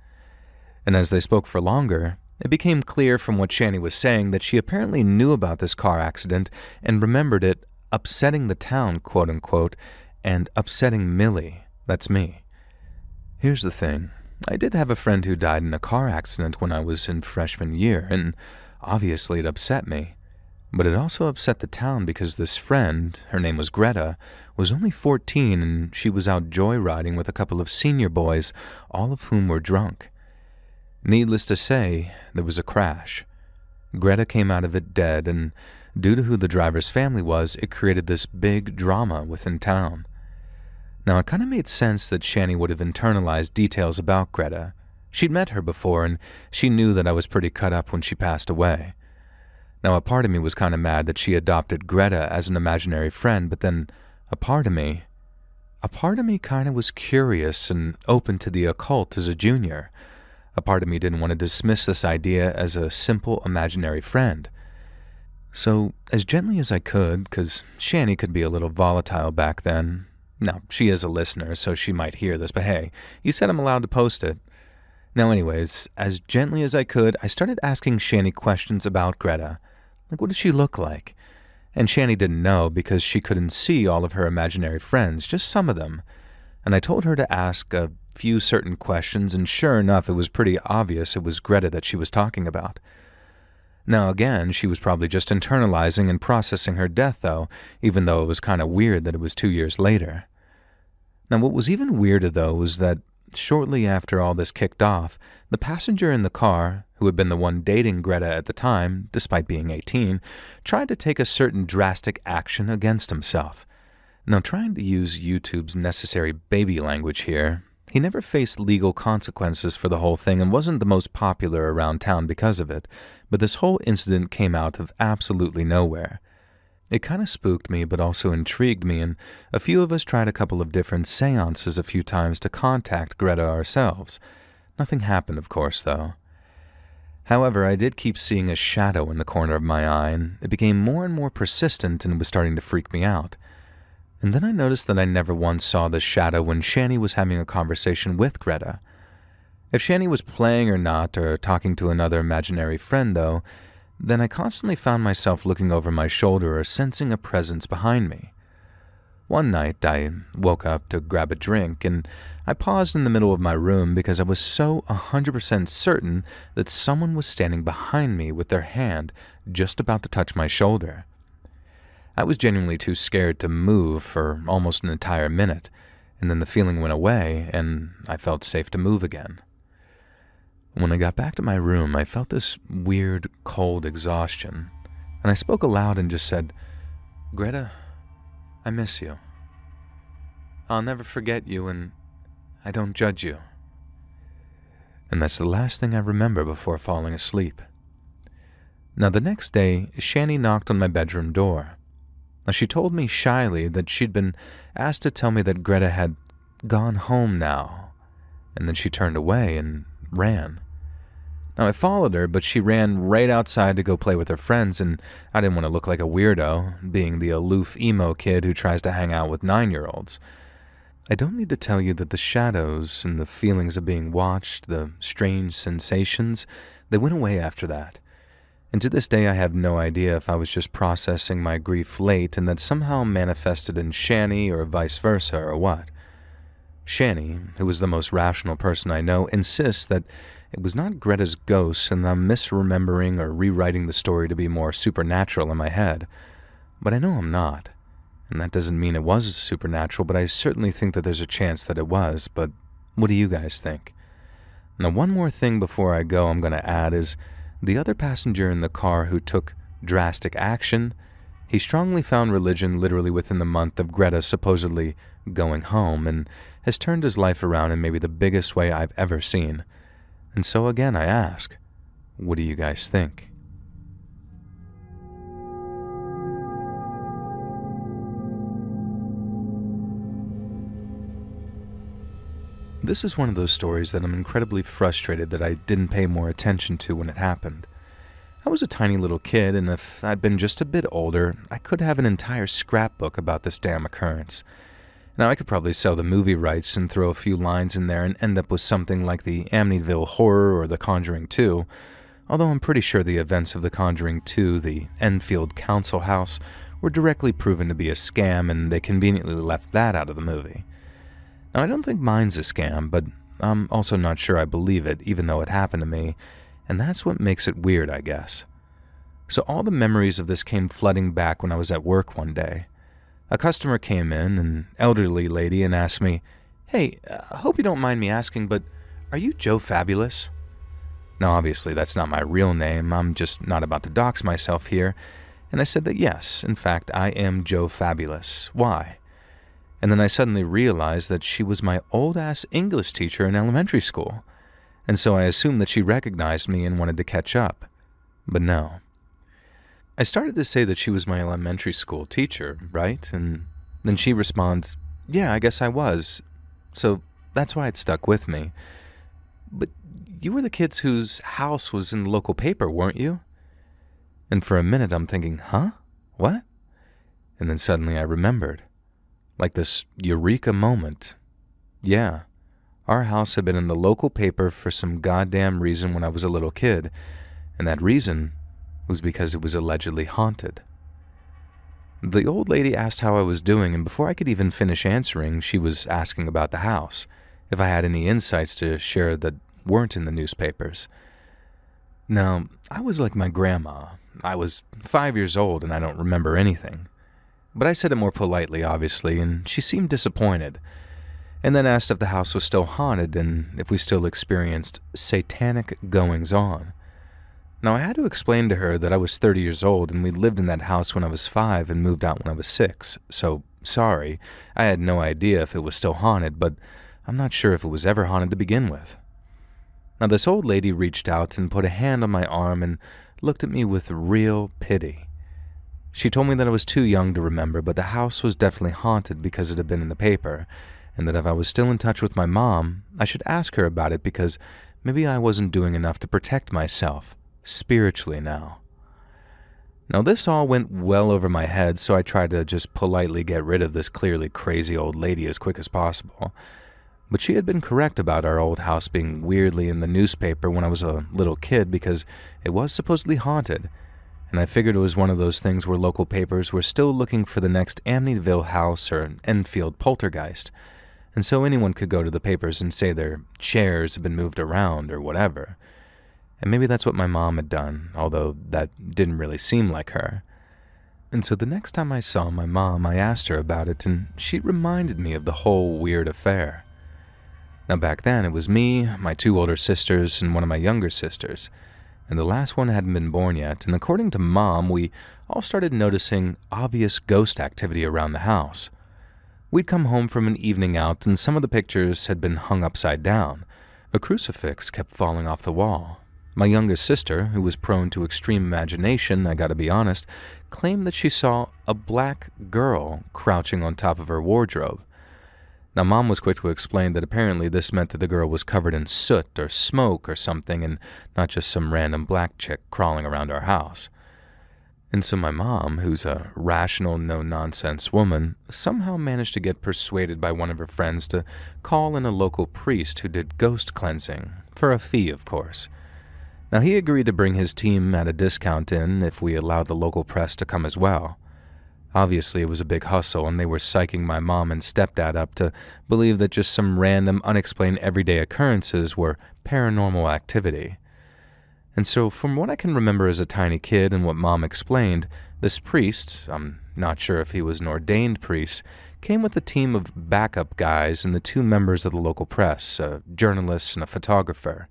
And as they spoke for longer, it became clear from what Shani was saying that she apparently knew about this car accident and remembered it upsetting the town, quote-unquote, and upsetting Millie, that's me. Here's the thing. I did have a friend who died in a car accident when I was in freshman year, and obviously it upset me. But it also upset the town because this friend, her name was Greta, was only 14 and she was out joyriding with a couple of senior boys, all of whom were drunk. Needless to say, there was a crash. Greta came out of it dead, and due to who the driver's family was, it created this big drama within town. Now, it kind of made sense that Shani would have internalized details about Greta. She'd met her before, and she knew that I was pretty cut up when she passed away. Now, a part of me was kind of mad that she adopted Greta as an imaginary friend, but then a part of me kind of was curious and open to the occult as a junior. A part of me didn't want to dismiss this idea as a simple imaginary friend. So, as gently as I could, because Shani could be a little volatile back then. Now, she is a listener, so she might hear this, but hey, you said I'm allowed to post it. Now anyways, as gently as I could, I started asking Shani questions about Greta. Like, what did she look like? And Shani didn't know because she couldn't see all of her imaginary friends, just some of them. and I told her to ask a few certain questions, and sure enough, it was pretty obvious it was Greta that she was talking about. Now again, she was probably just internalizing and processing her death though, even though it was kind of weird that it was 2 years later. Now what was even weirder though was that shortly after all this kicked off, the passenger in the car, who had been the one dating Greta at the time, despite being 18, tried to take a certain drastic action against himself. Now trying to use YouTube's necessary baby language here, he never faced legal consequences for the whole thing and wasn't the most popular around town because of it, but this whole incident came out of absolutely nowhere. It kind of spooked me but also intrigued me, and a few of us tried a couple of different seances a few times to contact Greta ourselves. Nothing happened, of course, though. However, I did keep seeing a shadow in the corner of my eye, and it became more and more persistent and was starting to freak me out. And then I noticed that I never once saw this shadow when Shani was having a conversation with Greta. If Shani was playing or not, or talking to another imaginary friend though, then I constantly found myself looking over my shoulder or sensing a presence behind me. One night I woke up to grab a drink, and I paused in the middle of my room because I was so 100% certain that someone was standing behind me with their hand just about to touch my shoulder. I was genuinely too scared to move for almost an entire minute, and then the feeling went away, and I felt safe to move again. When I got back to my room, I felt this weird, cold exhaustion, and I spoke aloud and just said, "Greta, I miss you. I'll never forget you, and I don't judge you." And that's the last thing I remember before falling asleep. Now, the next day, Shani knocked on my bedroom door. Now, she told me shyly that she'd been asked to tell me that Greta had gone home now, and then she turned away and ran. Now, I followed her, but she ran right outside to go play with her friends, and I didn't want to look like a weirdo, being the aloof emo kid who tries to hang out with 9-year-olds. I don't need to tell you that the shadows and the feelings of being watched, the strange sensations, they went away after that. And to this day, I have no idea if I was just processing my grief late and that somehow manifested in Shani or vice versa or what. Shani, who is the most rational person I know, insists that it was not Greta's ghost and I'm misremembering or rewriting the story to be more supernatural in my head. But I know I'm not. And that doesn't mean it was supernatural, but I certainly think that there's a chance that it was. But what do you guys think? Now, one more thing before I go I'm going to add is the other passenger in the car who took drastic action, he strongly found religion literally within the month of Greta supposedly going home and has turned his life around in maybe the biggest way I've ever seen. And so again, I ask, what do you guys think? This is one of those stories that I'm incredibly frustrated that I didn't pay more attention to when it happened. I was a tiny little kid, and if I'd been just a bit older, I could have an entire scrapbook about this damn occurrence. Now, I could probably sell the movie rights and throw a few lines in there and end up with something like the Amityville Horror or The Conjuring 2, although I'm pretty sure the events of The Conjuring 2, the Enfield Council House, were directly proven to be a scam, and they conveniently left that out of the movie. Now, I don't think mine's a scam, but I'm also not sure I believe it, even though it happened to me, and that's what makes it weird, I guess. So all the memories of this came flooding back when I was at work one day. A customer came in, an elderly lady, and asked me, "Hey, I hope you don't mind me asking, but are you Joe Fabulous?" Now, obviously, that's not my real name. I'm just not about to dox myself here. And I said that yes, in fact, I am Joe Fabulous. Why? And then I suddenly realized that she was my old-ass English teacher in elementary school. And so I assumed that she recognized me and wanted to catch up. But no. I started to say that she was my elementary school teacher, right? And then she responds, "Yeah, I guess I was." So that's why it stuck with me. "But you were the kids whose house was in the local paper, weren't you?" And for a minute I'm thinking, huh? What? And then suddenly I remembered. Like this eureka moment. Yeah, our house had been in the local paper for some goddamn reason when I was a little kid, and that reason was because it was allegedly haunted. The old lady asked how I was doing, and before I could even finish answering, she was asking about the house, if I had any insights to share that weren't in the newspapers. Now, I was like my grandma. I was 5 years old and I don't remember anything. But I said it more politely, obviously, and she seemed disappointed, and then asked if the house was still haunted and if we still experienced satanic goings-on. Now, I had to explain to her that I was 30 years old and we lived in that house when I was 5 and moved out when I was 6, so sorry, I had no idea if it was still haunted, but I'm not sure if it was ever haunted to begin with. Now, this old lady reached out and put a hand on my arm and looked at me with real pity. She told me that I was too young to remember, but the house was definitely haunted because it had been in the paper, and that if I was still in touch with my mom, I should ask her about it because maybe I wasn't doing enough to protect myself, spiritually now. Now, this all went well over my head, so I tried to just politely get rid of this clearly crazy old lady as quick as possible. But she had been correct about our old house being weirdly in the newspaper when I was a little kid because it was supposedly haunted, and I figured it was one of those things where local papers were still looking for the next Amityville house or Enfield poltergeist, and so anyone could go to the papers and say their chairs had been moved around or whatever. And maybe that's what my mom had done, although that didn't really seem like her. And so the next time I saw my mom, I asked her about it, and she reminded me of the whole weird affair. Now, back then, it was me, my 2 older sisters, and one of my younger sisters, and the last one hadn't been born yet, and according to Mom, we all started noticing obvious ghost activity around the house. We'd come home from an evening out, and some of the pictures had been hung upside down. A crucifix kept falling off the wall. My youngest sister, who was prone to extreme imagination, I gotta be honest, claimed that she saw a black girl crouching on top of her wardrobe. Now, Mom was quick to explain that apparently this meant that the girl was covered in soot or smoke or something and not just some random black chick crawling around our house. And so my mom, who's a rational, no-nonsense woman, somehow managed to get persuaded by one of her friends to call in a local priest who did ghost cleansing, for a fee, of course. Now, he agreed to bring his team at a discount in if we allowed the local press to come as well. Obviously, it was a big hustle, and they were psyching my mom and stepdad up to believe that just some random, unexplained everyday occurrences were paranormal activity. And so, from what I can remember as a tiny kid and what Mom explained, this priest, I'm not sure if he was an ordained priest, came with a team of backup guys and the 2 members of the local press, a journalist and a photographer.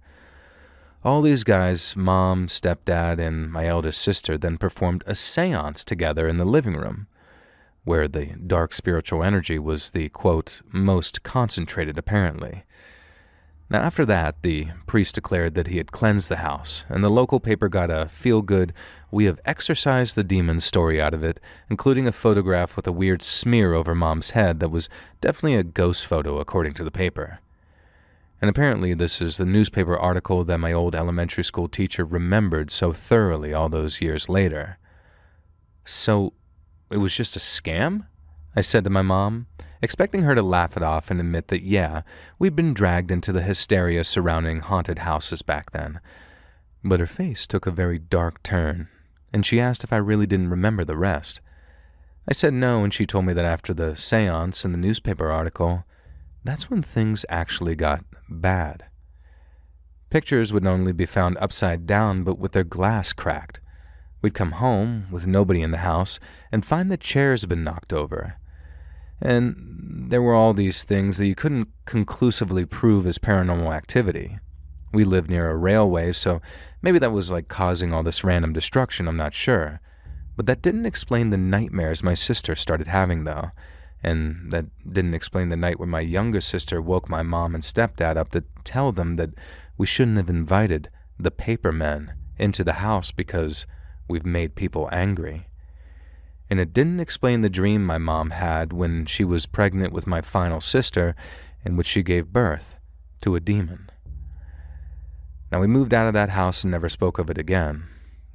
All these guys, Mom, stepdad, and my eldest sister, then performed a seance together in the living room, where the dark spiritual energy was the, quote, most concentrated apparently. Now, after that, the priest declared that he had cleansed the house, and the local paper got a feel-good, "we have exorcised the demons" story out of it, including a photograph with a weird smear over Mom's head that was definitely a ghost photo according to the paper. And apparently this is the newspaper article that my old elementary school teacher remembered so thoroughly all those years later. So, it was just a scam? I said to my mom, expecting her to laugh it off and admit that, yeah, we'd been dragged into the hysteria surrounding haunted houses back then. But her face took a very dark turn, and she asked if I really didn't remember the rest. I said no, and she told me that after the seance and the newspaper article, that's when things actually got bad. Pictures would not only be found upside down, but with their glass cracked. We'd come home, with nobody in the house, and find the chairs had been knocked over. And there were all these things that you couldn't conclusively prove as paranormal activity. We lived near a railway, so maybe that was like causing all this random destruction, I'm not sure. But that didn't explain the nightmares my sister started having, though. And that didn't explain the night when my youngest sister woke my mom and stepdad up to tell them that we shouldn't have invited the paper men into the house because we've made people angry. And it didn't explain the dream my mom had when she was pregnant with my final sister, in which she gave birth to a demon. Now, we moved out of that house and never spoke of it again.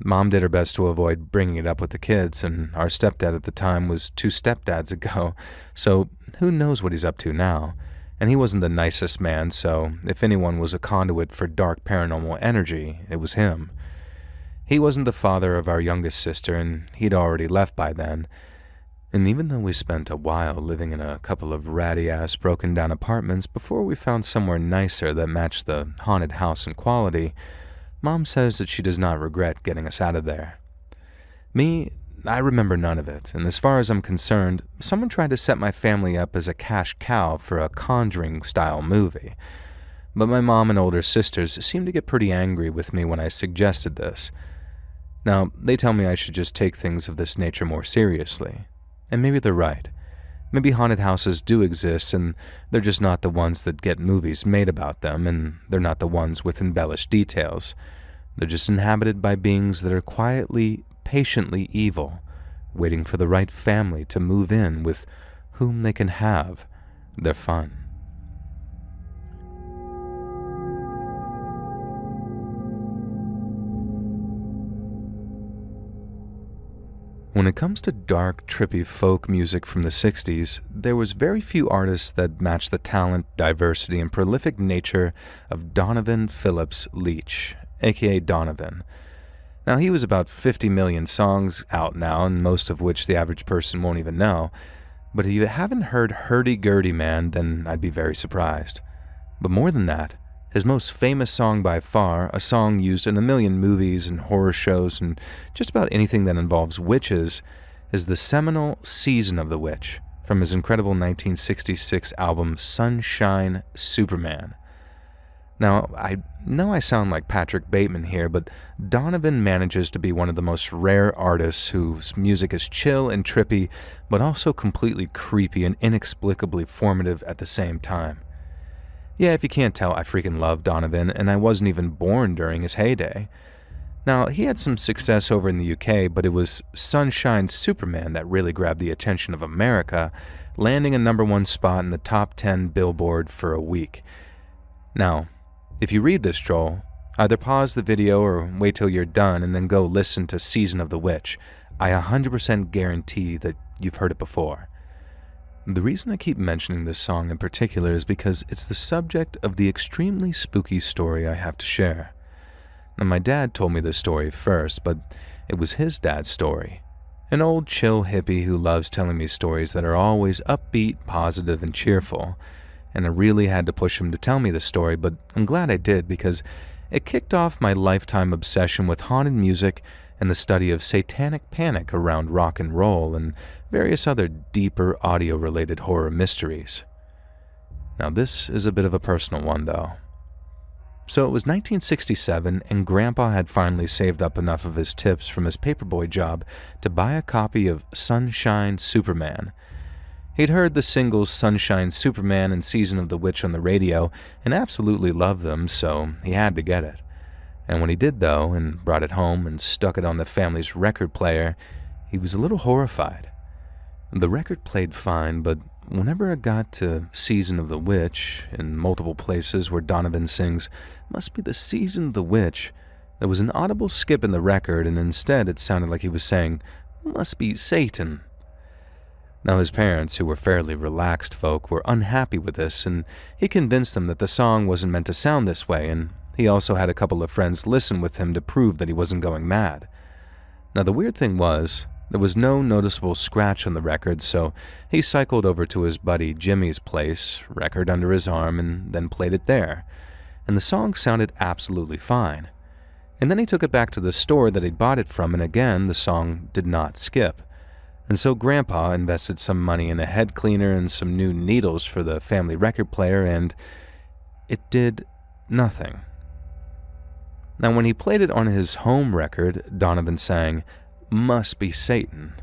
Mom did her best to avoid bringing it up with the kids, and our stepdad at the time was 2 stepdads ago, so who knows what he's up to now. And he wasn't the nicest man, so if anyone was a conduit for dark paranormal energy, it was him. He wasn't the father of our youngest sister, and he'd already left by then. And even though we spent a while living in a couple of ratty-ass broken-down apartments before we found somewhere nicer that matched the haunted house in quality, Mom says that she does not regret getting us out of there. Me, I remember none of it, and as far as I'm concerned, someone tried to set my family up as a cash cow for a Conjuring-style movie. But my mom and older sisters seemed to get pretty angry with me when I suggested this. Now, they tell me I should just take things of this nature more seriously. And maybe they're right. Maybe haunted houses do exist, and they're just not the ones that get movies made about them, and they're not the ones with embellished details. They're just inhabited by beings that are quietly, patiently evil, waiting for the right family to move in with whom they can have their fun. When it comes to dark, trippy folk music from the 60s, there was very few artists that matched the talent, diversity, and prolific nature of Donovan Phillips Leach, aka Donovan. Now, he was about 50 million songs out now, and most of which the average person won't even know, but if you haven't heard Hurdy-Gurdy Man, then I'd be very surprised. But more than that, his most famous song by far, a song used in a million movies and horror shows and just about anything that involves witches, is the seminal Season of the Witch from his incredible 1966 album Sunshine Superman. Now, I know I sound like Patrick Bateman here, but Donovan manages to be one of the most rare artists whose music is chill and trippy, but also completely creepy and inexplicably formative at the same time. Yeah, if you can't tell, I freaking love Donovan, and I wasn't even born during his heyday. Now, he had some success over in the UK, but it was Sunshine Superman that really grabbed the attention of America, landing a #1 spot in the top 10 Billboard for a week. Now, if you read this, Joel, either pause the video or wait till you're done and then go listen to Season of the Witch. I 100% guarantee that you've heard it before. The reason I keep mentioning this song in particular is because it's the subject of the extremely spooky story I have to share. Now, my dad told me this story first, but it was his dad's story. An old chill hippie who loves telling me stories that are always upbeat, positive, and cheerful. And I really had to push him to tell me the story, but I'm glad I did because it kicked off my lifetime obsession with haunted music and the study of satanic panic around rock and roll and various other deeper audio-related horror mysteries. Now, this is a bit of a personal one, though. So it was 1967, and Grandpa had finally saved up enough of his tips from his paperboy job to buy a copy of Sunshine Superman. He'd heard the singles Sunshine Superman and Season of the Witch on the radio and absolutely loved them, so he had to get it. And when he did, though, and brought it home and stuck it on the family's record player, he was a little horrified. The record played fine, but whenever it got to Season of the Witch, in multiple places where Donovan sings, "Must be the season of the witch," there was an audible skip in the record, and instead it sounded like he was saying, "Must be Satan." Now, his parents, who were fairly relaxed folk, were unhappy with this, and he convinced them that the song wasn't meant to sound this way, and he also had a couple of friends listen with him to prove that he wasn't going mad. Now, the weird thing was, there was no noticeable scratch on the record, so he cycled over to his buddy Jimmy's place, record under his arm, and then played it there. And the song sounded absolutely fine. And then he took it back to the store that he'd bought it from, and again, the song did not skip. And so Grandpa invested some money in a head cleaner and some new needles for the family record player, and it did nothing. Now, when he played it on his home record, Donovan sang, "Must be Satan."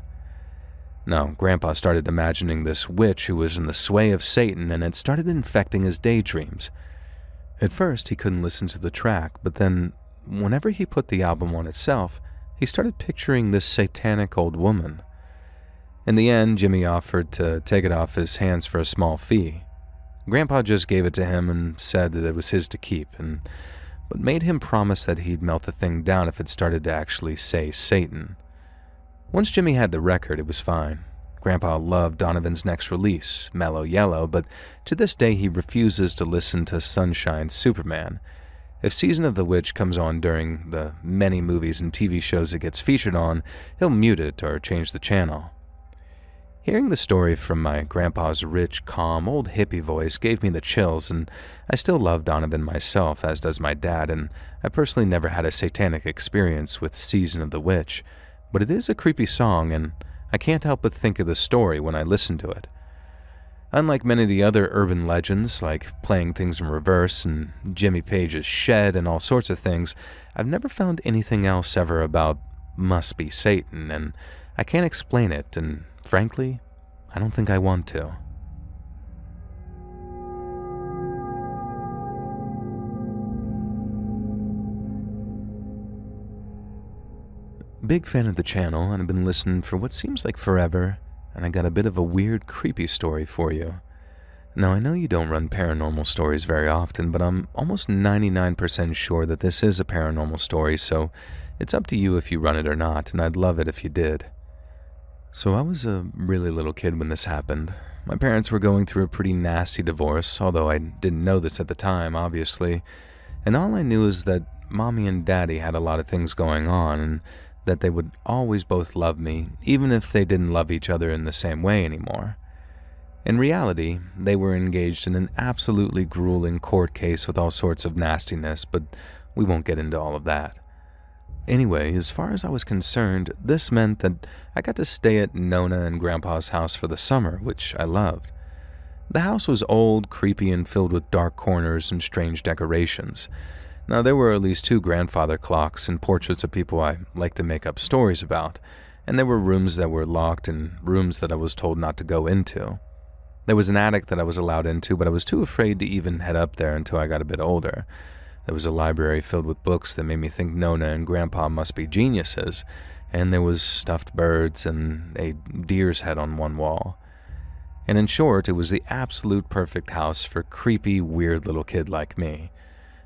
Now, Grandpa started imagining this witch who was in the sway of Satan, and it started infecting his daydreams. At first, he couldn't listen to the track, but then, whenever he put the album on itself, he started picturing this satanic old woman. In the end, Jimmy offered to take it off his hands for a small fee. Grandpa just gave it to him and said that it was his to keep, but made him promise that he'd melt the thing down if it started to actually say Satan. Once Jimmy had the record, it was fine. Grandpa loved Donovan's next release, Mellow Yellow, but to this day he refuses to listen to Sunshine Superman. If Season of the Witch comes on during the many movies and TV shows it gets featured on, he'll mute it or change the channel. Hearing the story from my grandpa's rich, calm, old hippie voice gave me the chills, and I still love Donovan myself, as does my dad, and I personally never had a satanic experience with Season of the Witch, but it is a creepy song, and I can't help but think of the story when I listen to it. Unlike many of the other urban legends, like playing things in reverse and Jimmy Page's shed and all sorts of things, I've never found anything else ever about must be Satan, and I can't explain it, and frankly, I don't think I want to. Big fan of the channel, and I've been listening for what seems like forever, and I got a bit of a weird, creepy story for you. Now, I know you don't run paranormal stories very often, but I'm almost 99% sure that this is a paranormal story, so it's up to you if you run it or not, and I'd love it if you did. So I was a really little kid when this happened. My parents were going through a pretty nasty divorce, although I didn't know this at the time, obviously, and all I knew is that Mommy and Daddy had a lot of things going on, and that they would always both love me, even if they didn't love each other in the same way anymore. In reality, they were engaged in an absolutely grueling court case with all sorts of nastiness, but we won't get into all of that. Anyway, as far as I was concerned, this meant that I got to stay at Nona and Grandpa's house for the summer, which I loved. The house was old, creepy, and filled with dark corners and strange decorations. Now, there were at least 2 grandfather clocks and portraits of people I like to make up stories about, and there were rooms that were locked and rooms that I was told not to go into. There was an attic that I was allowed into, but I was too afraid to even head up there until I got a bit older. There was a library filled with books that made me think Nona and Grandpa must be geniuses, and there was stuffed birds and a deer's head on one wall. And in short, it was the absolute perfect house for creepy, weird little kid like me.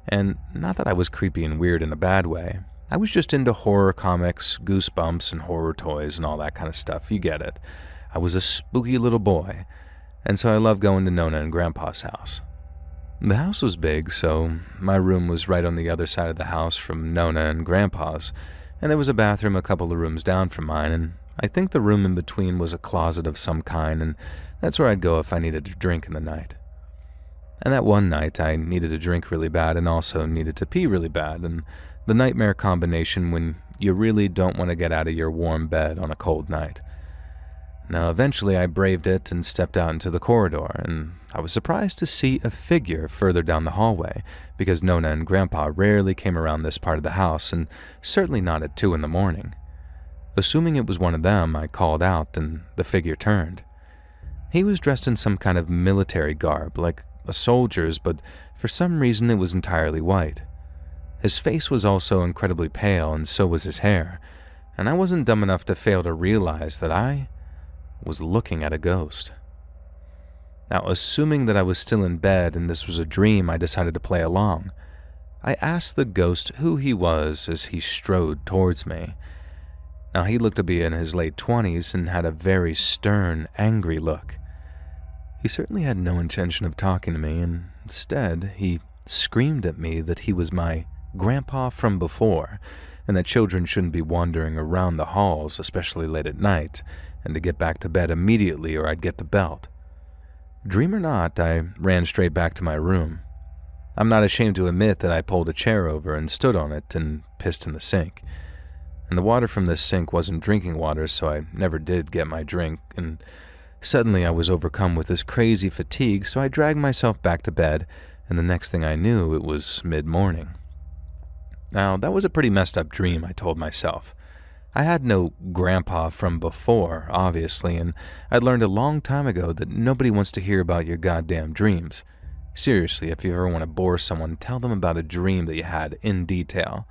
And not that I was creepy and weird in a bad way. I was just into horror comics, Goosebumps, and horror toys and all that kind of stuff. You get it. I was a spooky little boy, and so I loved going to Nona and Grandpa's house. The house was big, so my room was right on the other side of the house from Nona and Grandpa's, and there was a bathroom a couple of rooms down from mine, and I think the room in between was a closet of some kind, and that's where I'd go if I needed a drink in the night. And that one night, I needed a drink really bad and also needed to pee really bad, and the nightmare combination when you really don't want to get out of your warm bed on a cold night. Now, eventually I braved it and stepped out into the corridor, and I was surprised to see a figure further down the hallway, because Nona and Grandpa rarely came around this part of the house, and certainly not at 2 in the morning. Assuming it was one of them, I called out, and the figure turned. He was dressed in some kind of military garb, like a soldier's, but for some reason it was entirely white. His face was also incredibly pale, and so was his hair, and I wasn't dumb enough to fail to realize that I was looking at a ghost. Now, assuming that I was still in bed and this was a dream, I decided to play along. I asked the ghost who he was as he strode towards me. Now, he looked to be in his late 20s and had a very stern, angry look. He certainly had no intention of talking to me, and instead, he screamed at me that he was my grandpa from before, and that children shouldn't be wandering around the halls, especially late at night, and to get back to bed immediately or I'd get the belt. Dream or not, I ran straight back to my room. I'm not ashamed to admit that I pulled a chair over and stood on it and pissed in the sink. And the water from this sink wasn't drinking water, so I never did get my drink, and suddenly I was overcome with this crazy fatigue, so I dragged myself back to bed, and the next thing I knew, it was mid-morning. Now, that was a pretty messed up dream, I told myself. I had no grandpa from before, obviously, and I'd learned a long time ago that nobody wants to hear about your goddamn dreams. Seriously, if you ever want to bore someone, tell them about a dream that you had in detail.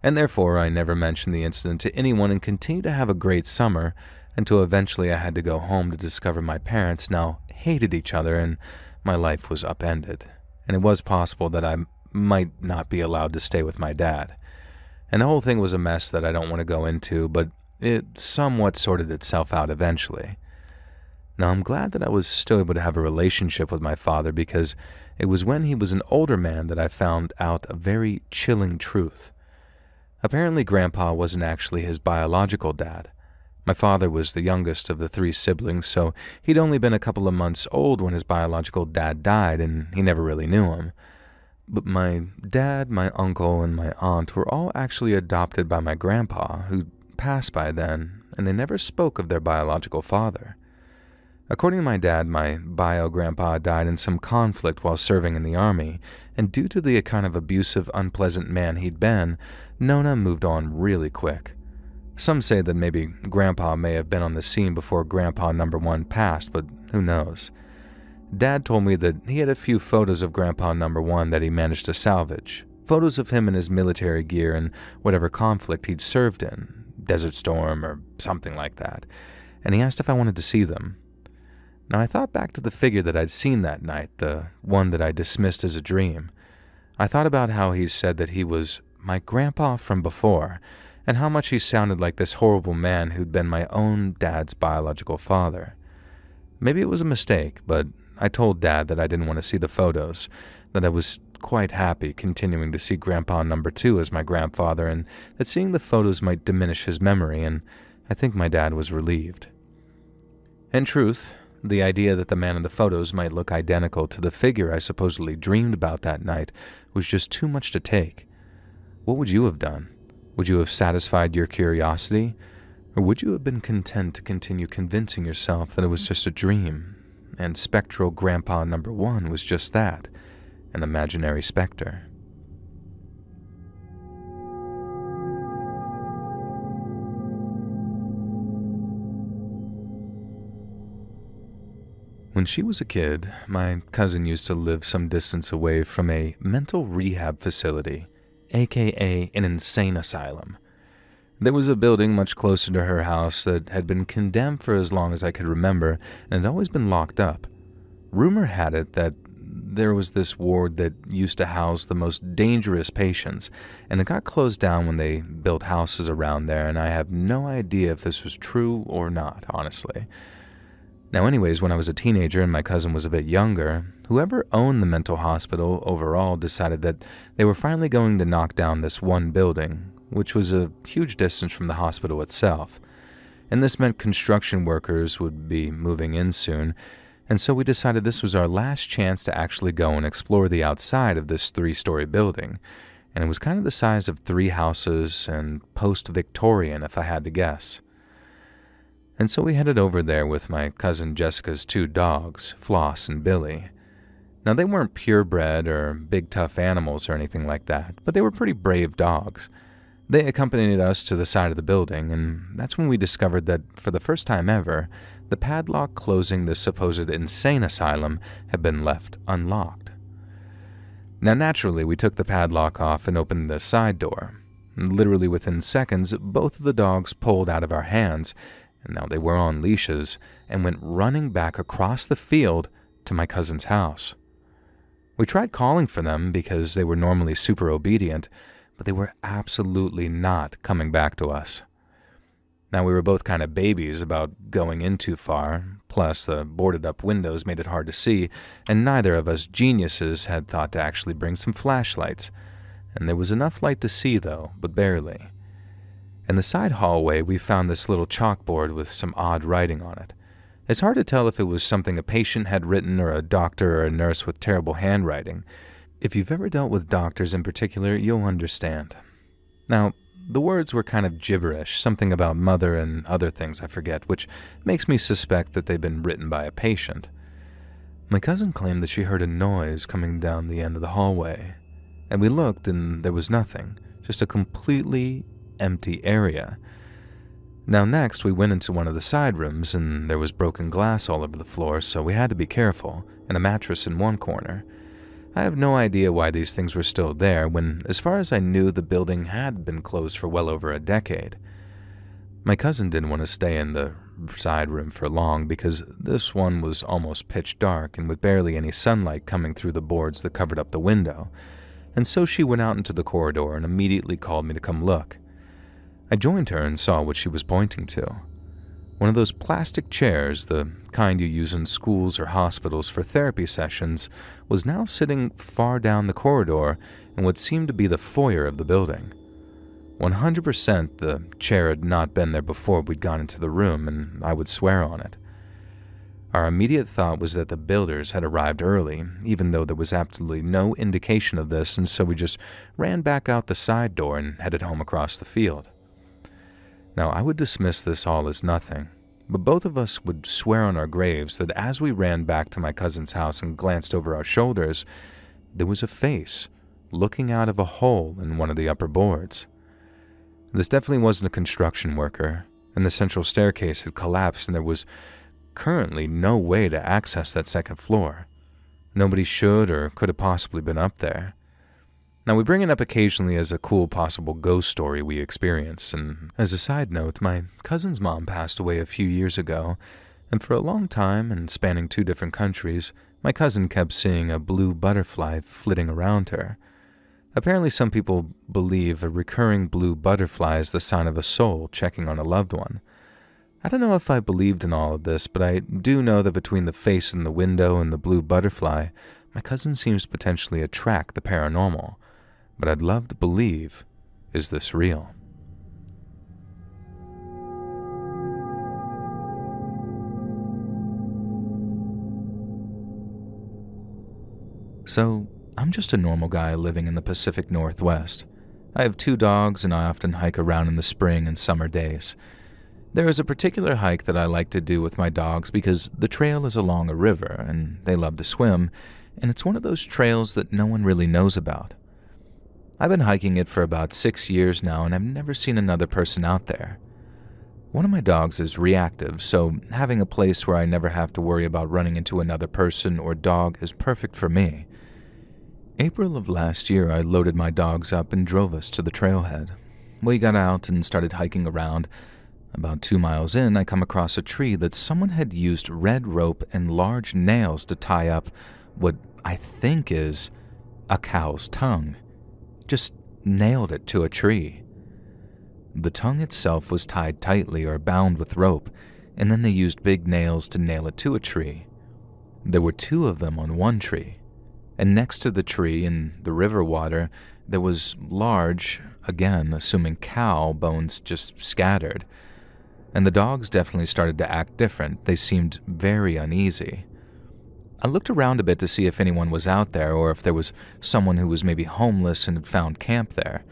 And therefore, I never mentioned the incident to anyone and continued to have a great summer until eventually I had to go home to discover my parents now hated each other and my life was upended. And it was possible that I might not be allowed to stay with my dad. And the whole thing was a mess that I don't want to go into, but it somewhat sorted itself out eventually. Now, I'm glad that I was still able to have a relationship with my father because it was when he was an older man that I found out a very chilling truth. Apparently, Grandpa wasn't actually his biological dad. My father was the youngest of the three siblings, so he'd only been a couple of months old when his biological dad died, and he never really knew him. But my dad, my uncle, and my aunt were all actually adopted by my grandpa, who passed by then, and they never spoke of their biological father. According to my dad, my bio-grandpa died in some conflict while serving in the army, and due to the kind of abusive, unpleasant man he'd been, Nona moved on really quick. Some say that maybe Grandpa may have been on the scene before Grandpa number 1 passed, but who knows. Dad told me that he had a few photos of Grandpa number 1 that he managed to salvage, photos of him in his military gear and whatever conflict he'd served in, Desert Storm or something like that, and he asked if I wanted to see them. Now I thought back to the figure that I'd seen that night, the one that I dismissed as a dream. I thought about how he said that he was my grandpa from before, and how much he sounded like this horrible man who'd been my own dad's biological father. Maybe it was a mistake, but I told Dad that I didn't want to see the photos, that I was quite happy continuing to see Grandpa number 2 as my grandfather, and that seeing the photos might diminish his memory, and I think my dad was relieved. In truth, the idea that the man in the photos might look identical to the figure I supposedly dreamed about that night was just too much to take. What would you have done? Would you have satisfied your curiosity? Or would you have been content to continue convincing yourself that it was just a dream, and spectral Grandpa number 1 was just that, an imaginary specter? When she was a kid, my cousin used to live some distance away from a mental rehab facility, aka an insane asylum. There was a building much closer to her house that had been condemned for as long as I could remember and had always been locked up. Rumor had it that there was this ward that used to house the most dangerous patients, and it got closed down when they built houses around there, and I have no idea if this was true or not, honestly. Now anyways, when I was a teenager and my cousin was a bit younger, whoever owned the mental hospital overall decided that they were finally going to knock down this one building, which was a huge distance from the hospital itself. And this meant construction workers would be moving in soon, and so we decided this was our last chance to actually go and explore the outside of this 3-story building, and it was kind of the size of 3 houses and post-Victorian if I had to guess. And so we headed over there with my cousin Jessica's 2 dogs, Floss and Billy. Now they weren't purebred or big tough animals or anything like that, but they were pretty brave dogs. They accompanied us to the side of the building, and that's when we discovered that, for the first time ever, the padlock closing this supposed insane asylum had been left unlocked. Now naturally, we took the padlock off and opened the side door. Literally within seconds, both of the dogs pulled out of our hands, and now they were on leashes, and went running back across the field to my cousin's house. We tried calling for them because they were normally super obedient, but they were absolutely not coming back to us. Now we were both kind of babies about going in too far, plus the boarded-up windows made it hard to see, and neither of us geniuses had thought to actually bring some flashlights, and there was enough light to see though, but barely. In the side hallway, we found this little chalkboard with some odd writing on it. It's hard to tell if it was something a patient had written or a doctor or a nurse with terrible handwriting. If you've ever dealt with doctors in particular, you'll understand. Now, the words were kind of gibberish, something about mother and other things I forget, which makes me suspect that they'd been written by a patient. My cousin claimed that she heard a noise coming down the end of the hallway, and we looked and there was nothing, just a completely empty area. Now next, we went into one of the side rooms, and there was broken glass all over the floor, so we had to be careful, and a mattress in one corner. I have no idea why these things were still there when, as far as I knew, the building had been closed for well over a decade. My cousin didn't want to stay in the side room for long because this one was almost pitch dark and with barely any sunlight coming through the boards that covered up the window, and so she went out into the corridor and immediately called me to come look. I joined her and saw what she was pointing to. One of those plastic chairs, the kind you use in schools or hospitals for therapy sessions, was now sitting far down the corridor in what seemed to be the foyer of the building. 100% the chair had not been there before we'd gone into the room, and I would swear on it. Our immediate thought was that the builders had arrived early, even though there was absolutely no indication of this, and so we just ran back out the side door and headed home across the field. Now, I would dismiss this all as nothing, but both of us would swear on our graves that as we ran back to my cousin's house and glanced over our shoulders, there was a face looking out of a hole in one of the upper boards. This definitely wasn't a construction worker, and the central staircase had collapsed and there was currently no way to access that second floor. Nobody should or could have possibly been up there. Now, we bring it up occasionally as a cool possible ghost story we experience, and as a side note, my cousin's mom passed away a few years ago, and for a long time, and spanning 2 different countries, my cousin kept seeing a blue butterfly flitting around her. Apparently, some people believe a recurring blue butterfly is the sign of a soul checking on a loved one. I don't know if I believed in all of this, but I do know that between the face in the window and the blue butterfly, my cousin seems to potentially attract the paranormal. But I'd love to believe, is this real? So, I'm just a normal guy living in the Pacific Northwest. I have 2 dogs and I often hike around in the spring and summer days. There is a particular hike that I like to do with my dogs because the trail is along a river and they love to swim, and it's one of those trails that no one really knows about. I've been hiking it for about 6 years now and I've never seen another person out there. One of my dogs is reactive, so having a place where I never have to worry about running into another person or dog is perfect for me. April of last year, I loaded my dogs up and drove us to the trailhead. We got out and started hiking around. About 2 miles in, I come across a tree that someone had used red rope and large nails to tie up what I think is a cow's tongue. Just nailed it to a tree. The tongue itself was tied tightly or bound with rope, and then they used big nails to nail it to a tree. There were 2 of them on one tree, and next to the tree in the river water, there was large, again assuming cow, bones just scattered. And the dogs definitely started to act different. They seemed very uneasy. I looked around a bit to see if anyone was out there or if there was someone who was maybe homeless and had found camp there.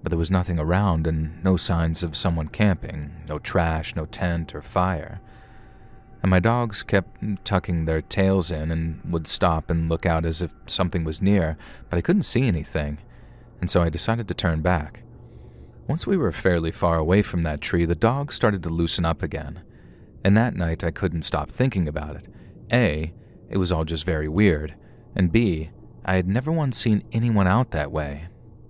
But there was nothing around and no signs of someone camping, no trash, no tent or fire. And my dogs kept tucking their tails in and would stop and look out as if something was near, but I couldn't see anything, and so I decided to turn back. Once we were fairly far away from that tree, the dogs started to loosen up again, and that night I couldn't stop thinking about it. A, it was all just very weird, and B, I had never once seen anyone out that way.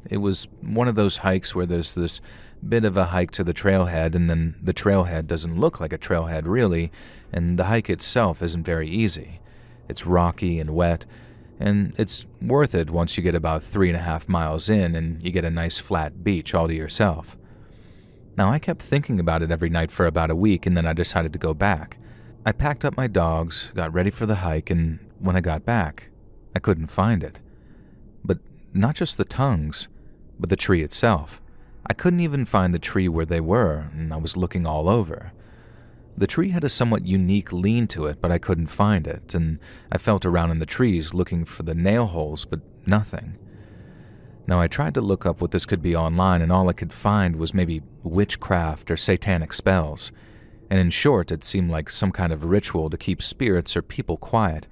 It was one of those hikes where there's this bit of a hike to the trailhead, and then the trailhead doesn't look like a trailhead really, and the hike itself isn't very easy. It's rocky and wet, and it's worth it once you get about 3.5 miles in and you get a nice flat beach all to yourself. Now, I kept thinking about it every night for about a week, and then I decided to go back. I packed up my dogs, got ready for the hike, and when I got back, I couldn't find it. But not just the tongues, but the tree itself. I couldn't even find the tree where they were, and I was looking all over. The tree had a somewhat unique lean to it, but I couldn't find it, and I felt around in the trees looking for the nail holes, but nothing. Now, I tried to look up what this could be online, and all I could find was maybe witchcraft or satanic spells. And in short, it seemed like some kind of ritual to keep spirits or people quiet.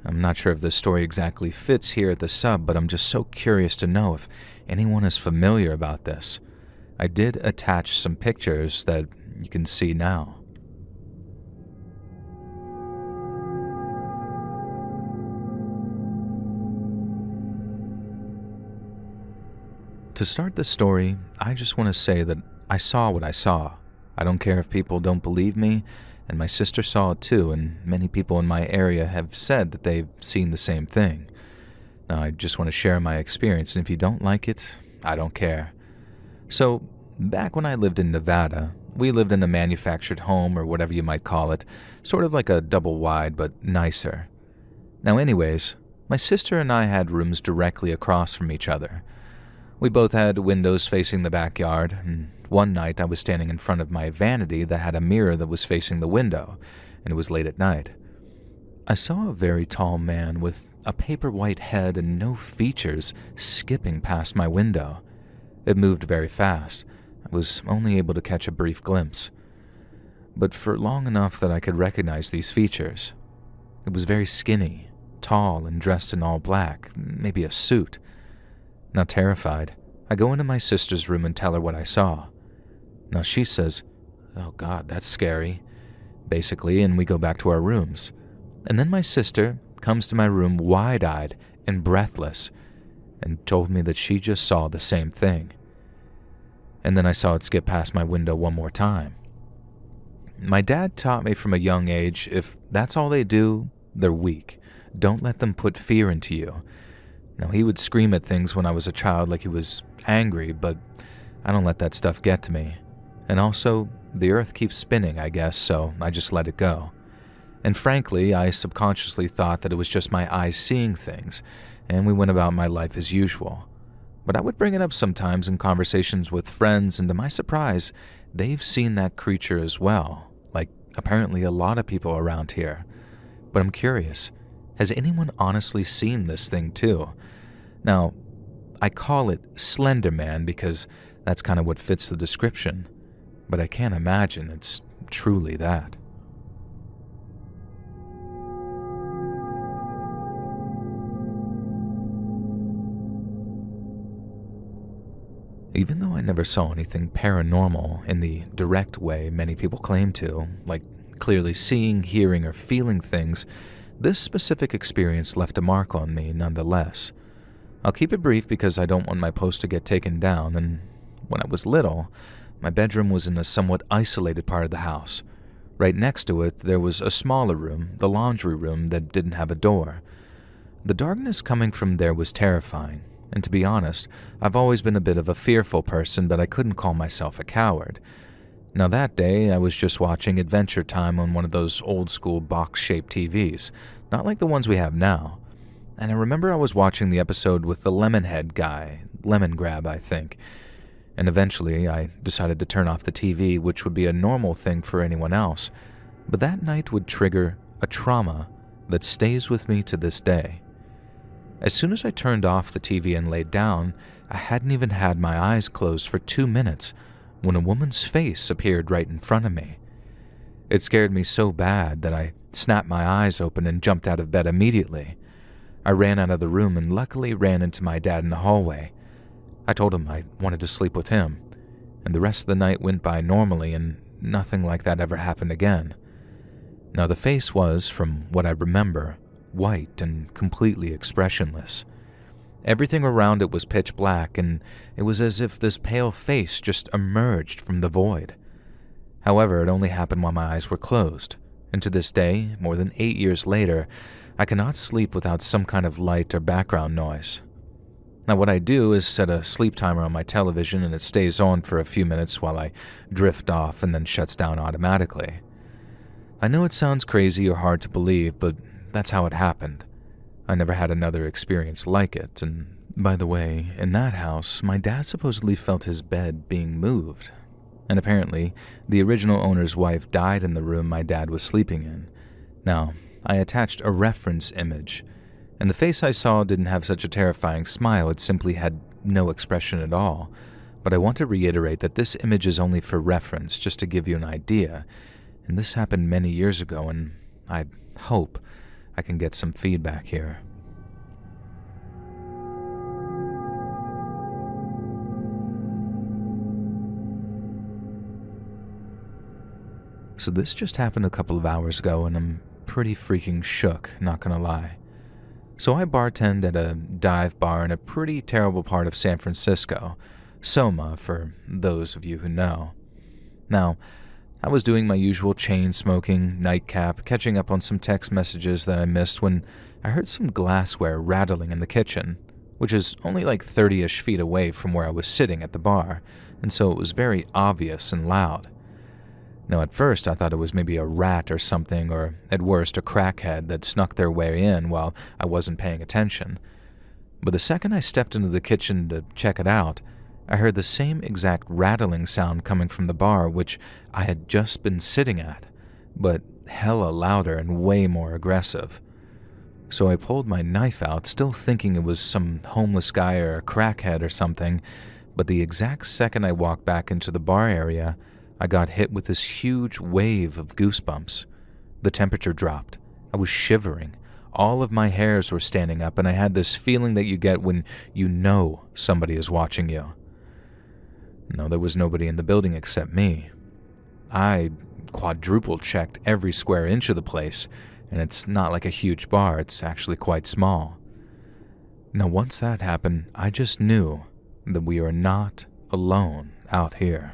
I'm not sure if this story exactly fits here at the sub, but I'm just so curious to know if anyone is familiar about this. I did attach some pictures that you can see now. To start this story, I just want to say that I saw what I saw. I don't care if people don't believe me, and my sister saw it too, and many people in my area have said that they've seen the same thing. Now, I just want to share my experience, and if you don't like it, I don't care. So, back when I lived in Nevada, we lived in a manufactured home, or whatever you might call it, sort of like a double-wide, but nicer. Now anyways, my sister and I had rooms directly across from each other. We both had windows facing the backyard, and one night I was standing in front of my vanity that had a mirror that was facing the window, and it was late at night. I saw a very tall man with a paper white head and no features skipping past my window. It moved very fast. I was only able to catch a brief glimpse, but for long enough that I could recognize these features. It was very skinny, tall, and dressed in all black, maybe a suit. Now terrified, I go into my sister's room and tell her what I saw. Now she says, "Oh God, that's scary," basically, and we go back to our rooms. And then my sister comes to my room wide-eyed and breathless and told me that she just saw the same thing. And then I saw it skip past my window one more time. My dad taught me from a young age, if that's all they do, they're weak. Don't let them put fear into you. Now, he would scream at things when I was a child like he was angry, but I don't let that stuff get to me. And also, the earth keeps spinning, I guess, so I just let it go. And frankly, I subconsciously thought that it was just my eyes seeing things, and we went about my life as usual. But I would bring it up sometimes in conversations with friends, and to my surprise, they've seen that creature as well, like apparently a lot of people around here. But I'm curious, has anyone honestly seen this thing too? Now, I call it Slender Man because that's kind of what fits the description, but I can't imagine it's truly that. Even though I never saw anything paranormal in the direct way many people claim to, like clearly seeing, hearing, or feeling things, this specific experience left a mark on me nonetheless. I'll keep it brief because I don't want my post to get taken down, and when I was little, my bedroom was in a somewhat isolated part of the house. Right next to it, there was a smaller room, the laundry room, that didn't have a door. The darkness coming from there was terrifying, and to be honest, I've always been a bit of a fearful person, but I couldn't call myself a coward. Now that day, I was just watching Adventure Time on one of those old-school box-shaped TVs, not like the ones we have now. And I remember I was watching the episode with the Lemonhead guy, Lemon Grab, I think. And eventually, I decided to turn off the TV, which would be a normal thing for anyone else. But that night would trigger a trauma that stays with me to this day. As soon as I turned off the TV and laid down, I hadn't even had my eyes closed for 2 minutes when a woman's face appeared right in front of me. It scared me so bad that I snapped my eyes open and jumped out of bed immediately. I ran out of the room and luckily ran into my dad in the hallway. I told him I wanted to sleep with him, and the rest of the night went by normally and nothing like that ever happened again. Now the face was, from what I remember, white and completely expressionless. Everything around it was pitch black, and it was as if this pale face just emerged from the void. However, it only happened while my eyes were closed, and to this day, more than 8 years later, I cannot sleep without some kind of light or background noise. Now what I do is set a sleep timer on my television, and it stays on for a few minutes while I drift off and then shuts down automatically. I know it sounds crazy or hard to believe, but that's how it happened. I never had another experience like it, and by the way, in that house, my dad supposedly felt his bed being moved. And apparently, the original owner's wife died in the room my dad was sleeping in. Now, I attached a reference image, and the face I saw didn't have such a terrifying smile, it simply had no expression at all. But I want to reiterate that this image is only for reference, just to give you an idea, and this happened many years ago, and I hope I can get some feedback here. So this just happened a couple of hours ago, and I'm pretty freaking shook, not gonna lie. So I bartend at a dive bar in a pretty terrible part of San Francisco, Soma for those of you who know. Now, I was doing my usual chain-smoking, nightcap, catching up on some text messages that I missed when I heard some glassware rattling in the kitchen, which is only like 30-ish feet away from where I was sitting at the bar, and so it was very obvious and loud. Now at first I thought it was maybe a rat or something, or at worst a crackhead that snuck their way in while I wasn't paying attention. But the second I stepped into the kitchen to check it out, I heard the same exact rattling sound coming from the bar which I had just been sitting at, but hella louder and way more aggressive. So I pulled my knife out, still thinking it was some homeless guy or a crackhead or something, but the exact second I walked back into the bar area, I got hit with this huge wave of goosebumps. The temperature dropped. I was shivering. All of my hairs were standing up, and I had this feeling that you get when you know somebody is watching you. No, there was nobody in the building except me. I quadruple checked every square inch of the place, and it's not like a huge bar, it's actually quite small. Now, once that happened, I just knew that we are not alone out here.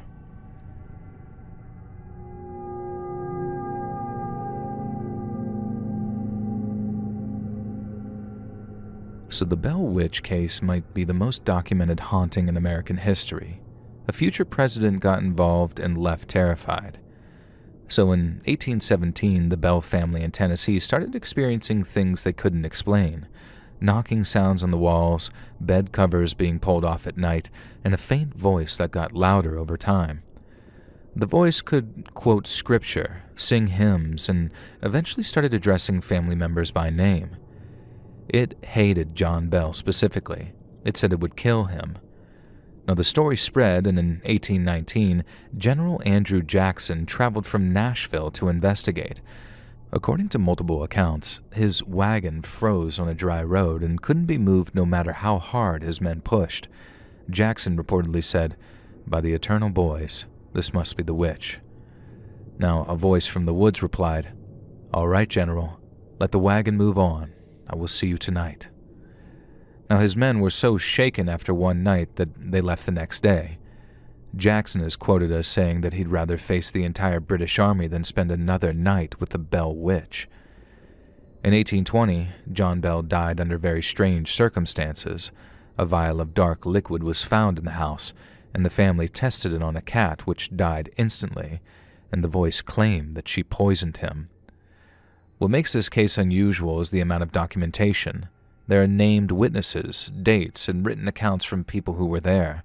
So the Bell Witch case might be the most documented haunting in American history. A future president got involved and left terrified. So in 1817, the Bell family in Tennessee started experiencing things they couldn't explain. Knocking sounds on the walls, bed covers being pulled off at night, and a faint voice that got louder over time. The voice could quote scripture, sing hymns, and eventually started addressing family members by name. It hated John Bell specifically. It said it would kill him. Now, the story spread, and in 1819, General Andrew Jackson traveled from Nashville to investigate. According to multiple accounts, his wagon froze on a dry road and couldn't be moved no matter how hard his men pushed. Jackson reportedly said, "By the eternal boys, this must be the witch." Now, a voice from the woods replied, "All right, General, let the wagon move on. I will see you tonight." Now, his men were so shaken after one night that they left the next day. Jackson is quoted as saying that he'd rather face the entire British Army than spend another night with the Bell Witch. In 1820, John Bell died under very strange circumstances. A vial of dark liquid was found in the house, and the family tested it on a cat, which died instantly, and the voice claimed that she poisoned him. What makes this case unusual is the amount of documentation. There are named witnesses, dates, and written accounts from people who were there.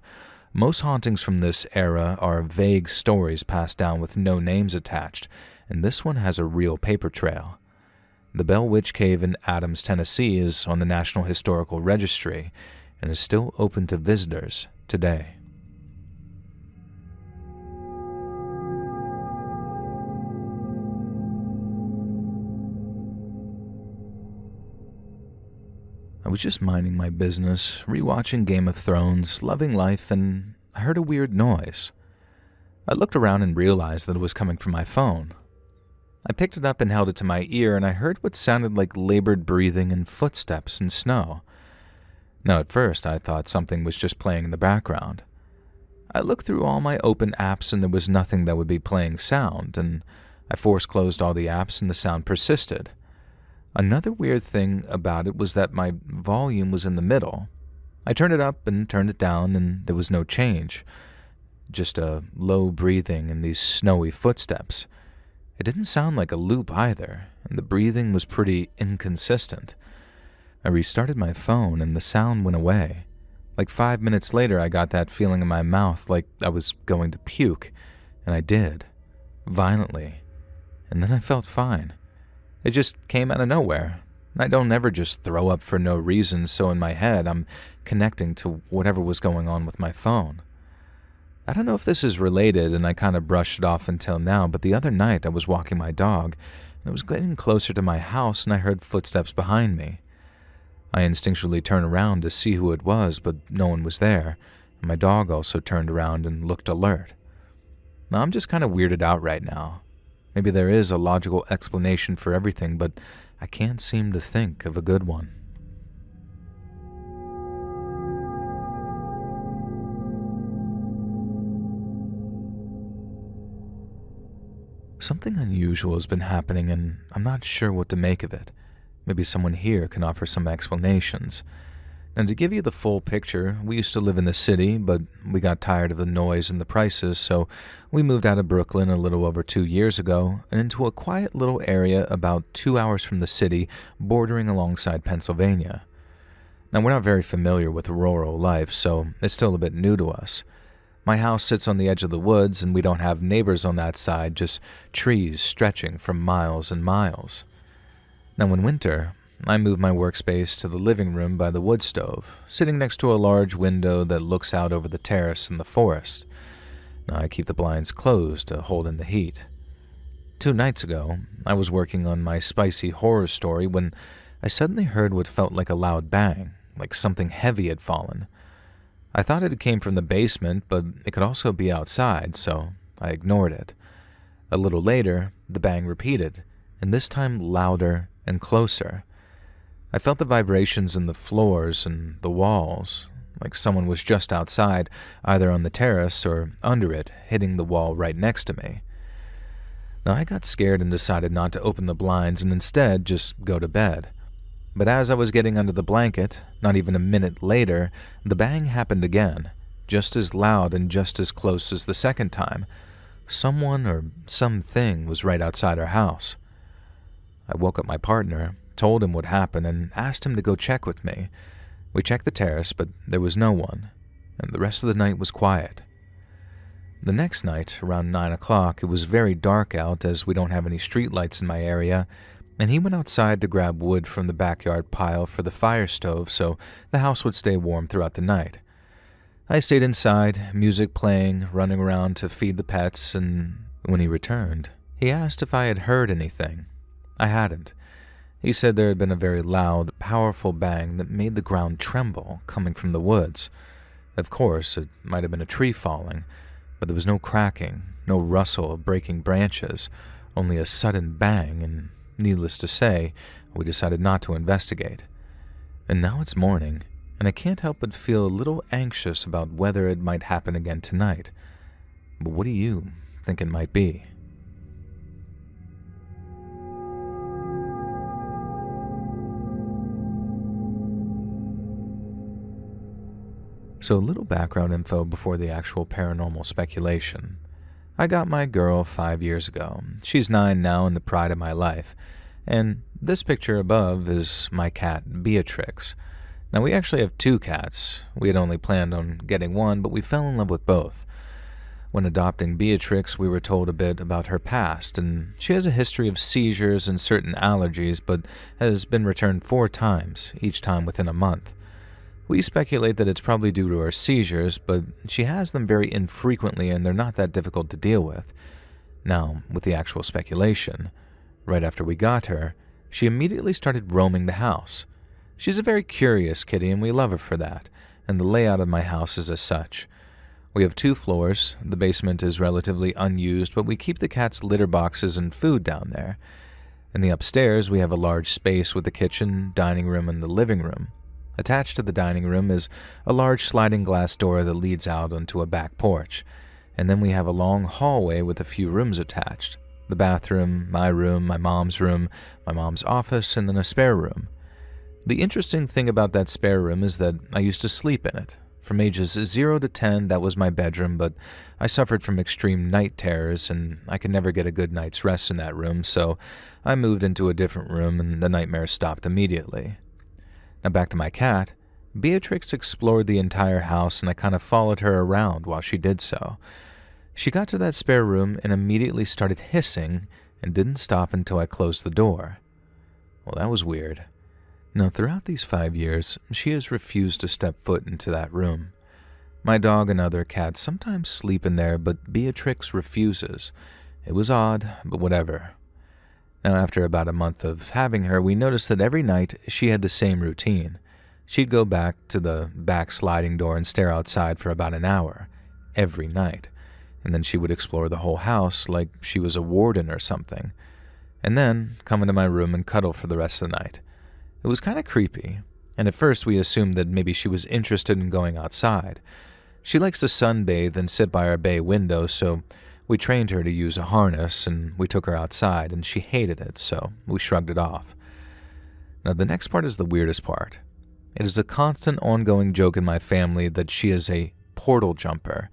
Most hauntings from this era are vague stories passed down with no names attached, and this one has a real paper trail. The Bell Witch Cave in Adams, Tennessee is on the National Historical Registry and is still open to visitors today. I was just minding my business, rewatching Game of Thrones, loving life, and I heard a weird noise. I looked around and realized that it was coming from my phone. I picked it up and held it to my ear, and I heard what sounded like labored breathing and footsteps in snow. Now, at first, I thought something was just playing in the background. I looked through all my open apps, and there was nothing that would be playing sound, and I force-closed all the apps, and the sound persisted. Another weird thing about it was that my volume was in the middle. I turned it up and turned it down, and there was no change. Just a low breathing and these snowy footsteps. It didn't sound like a loop either, and the breathing was pretty inconsistent. I restarted my phone, and the sound went away. Like 5 minutes later, I got that feeling in my mouth like I was going to puke, and I did. Violently. And then I felt fine. It just came out of nowhere. I don't ever just throw up for no reason, so in my head I'm connecting to whatever was going on with my phone. I don't know if this is related, and I kind of brushed it off until now, but the other night I was walking my dog, and I was getting closer to my house, and I heard footsteps behind me. I instinctually turned around to see who it was, but no one was there, and my dog also turned around and looked alert. Now I'm just kind of weirded out right now. Maybe there is a logical explanation for everything, but I can't seem to think of a good one. Something unusual has been happening, and I'm not sure what to make of it. Maybe someone here can offer some explanations. And to give you the full picture, we used to live in the city, but we got tired of the noise and the prices, so we moved out of Brooklyn a little over 2 years ago and into a quiet little area about 2 hours from the city, bordering alongside Pennsylvania. Now, we're not very familiar with rural life, so it's still a bit new to us. My house sits on the edge of the woods, and we don't have neighbors on that side, just trees stretching for miles and miles. Now, in winter, I move my workspace to the living room by the wood stove, sitting next to a large window that looks out over the terrace and the forest. Now, I keep the blinds closed to hold in the heat. 2 nights ago, I was working on my spicy horror story when I suddenly heard what felt like a loud bang, like something heavy had fallen. I thought it came from the basement, but it could also be outside, so I ignored it. A little later, the bang repeated, and this time louder and closer. I felt the vibrations in the floors and the walls, like someone was just outside, either on the terrace or under it, hitting the wall right next to me. Now, I got scared and decided not to open the blinds and instead just go to bed. But as I was getting under the blanket, not even a minute later, the bang happened again, just as loud and just as close as the second time. Someone or something was right outside our house. I woke up my partner, told him what happened, and asked him to go check with me. We checked the terrace, but there was no one, and the rest of the night was quiet. The next night, around 9 o'clock, it was very dark out as we don't have any streetlights in my area, and he went outside to grab wood from the backyard pile for the fire stove so the house would stay warm throughout the night. I stayed inside, music playing, running around to feed the pets, and when he returned, he asked if I had heard anything. I hadn't. He said there had been a very loud, powerful bang that made the ground tremble coming from the woods. Of course, it might have been a tree falling, but there was no cracking, no rustle of breaking branches, only a sudden bang, and needless to say, we decided not to investigate. And now it's morning, and I can't help but feel a little anxious about whether it might happen again tonight. But what do you think it might be? So a little background info before the actual paranormal speculation. I got my girl 5 years ago. She's 9 now and the pride of my life. And this picture above is my cat, Beatrix. Now, we actually have 2 cats. We had only planned on getting one, but we fell in love with both. When adopting Beatrix, we were told a bit about her past, and she has a history of seizures and certain allergies, but has been returned 4 times, each time within a month. We speculate that it's probably due to her seizures, but she has them very infrequently and they're not that difficult to deal with. Now, with the actual speculation, right after we got her, she immediately started roaming the house. She's a very curious kitty and we love her for that, and the layout of my house is as such. We have 2 floors, the basement is relatively unused, but we keep the cat's litter boxes and food down there. In the upstairs, we have a large space with the kitchen, dining room, and the living room. Attached to the dining room is a large sliding glass door that leads out onto a back porch, and then we have a long hallway with a few rooms attached. The bathroom, my mom's office, and then a spare room. The interesting thing about that spare room is that I used to sleep in it. From ages 0 to 10, that was my bedroom, but I suffered from extreme night terrors, and I could never get a good night's rest in that room, so I moved into a different room, and the nightmares stopped immediately. Now back to my cat. Beatrix explored the entire house, and I kind of followed her around while she did so. She got to that spare room and immediately started hissing and didn't stop until I closed the door. Well, that was weird. Now, throughout these 5 years, she has refused to step foot into that room. My dog and other cats sometimes sleep in there, but Beatrix refuses. It was odd, but whatever. Now, after about a month of having her, we noticed that every night she had the same routine. She'd go back to the back sliding door and stare outside for about an hour, every night, and then she would explore the whole house like she was a warden or something, and then come into my room and cuddle for the rest of the night. It was kind of creepy, and at first we assumed that maybe she was interested in going outside. She likes to sunbathe and sit by our bay window, so we trained her to use a harness, and we took her outside, and she hated it, so we shrugged it off. Now, the next part is the weirdest part. It is a constant ongoing joke in my family that she is a portal jumper,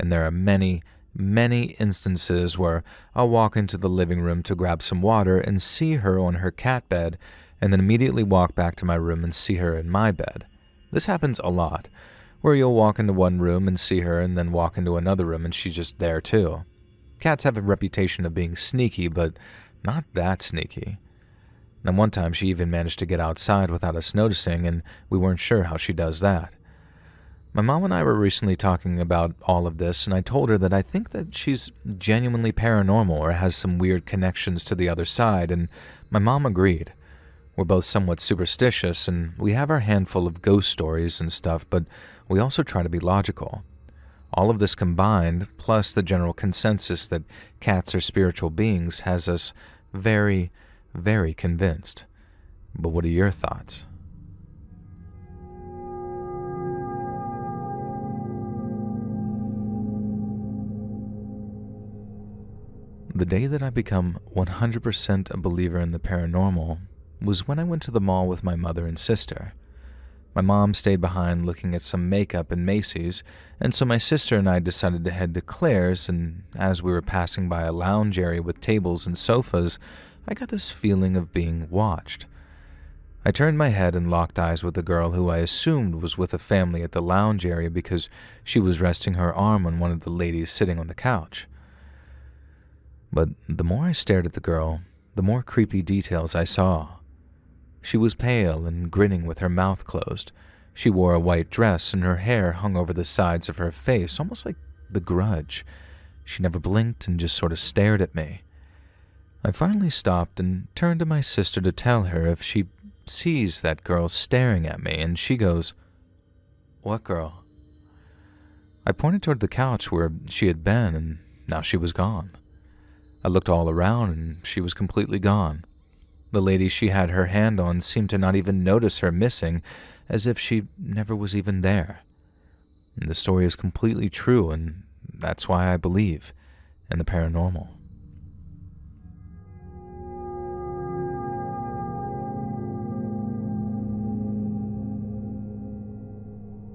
and there are many, many instances where I'll walk into the living room to grab some water and see her on her cat bed, and then immediately walk back to my room and see her in my bed. This happens a lot, where you'll walk into one room and see her and then walk into another room and she's just there too. Cats have a reputation of being sneaky, but not that sneaky. And one time she even managed to get outside without us noticing, and we weren't sure how she does that. My mom and I were recently talking about all of this, and I told her that I think that she's genuinely paranormal or has some weird connections to the other side, and my mom agreed. We're both somewhat superstitious, and we have our handful of ghost stories and stuff, but we also try to be logical. All of this combined, plus the general consensus that cats are spiritual beings, has us very, very convinced. But what are your thoughts? The day that I become 100% a believer in the paranormal was when I went to the mall with my mother and sister. My mom stayed behind looking at some makeup in Macy's, and so my sister and I decided to head to Claire's, and as we were passing by a lounge area with tables and sofas, I got this feeling of being watched. I turned my head and locked eyes with the girl who I assumed was with a family at the lounge area because she was resting her arm on one of the ladies sitting on the couch. But the more I stared at the girl, the more creepy details I saw. She was pale and grinning with her mouth closed. She wore a white dress and her hair hung over the sides of her face, almost like The Grudge. She never blinked and just sort of stared at me. I finally stopped and turned to my sister to tell her if she sees that girl staring at me, and she goes, "What girl?" I pointed toward the couch where she had been, and now she was gone. I looked all around, and she was completely gone. The lady she had her hand on seemed to not even notice her missing, as if she never was even there. And the story is completely true, and that's why I believe in the paranormal.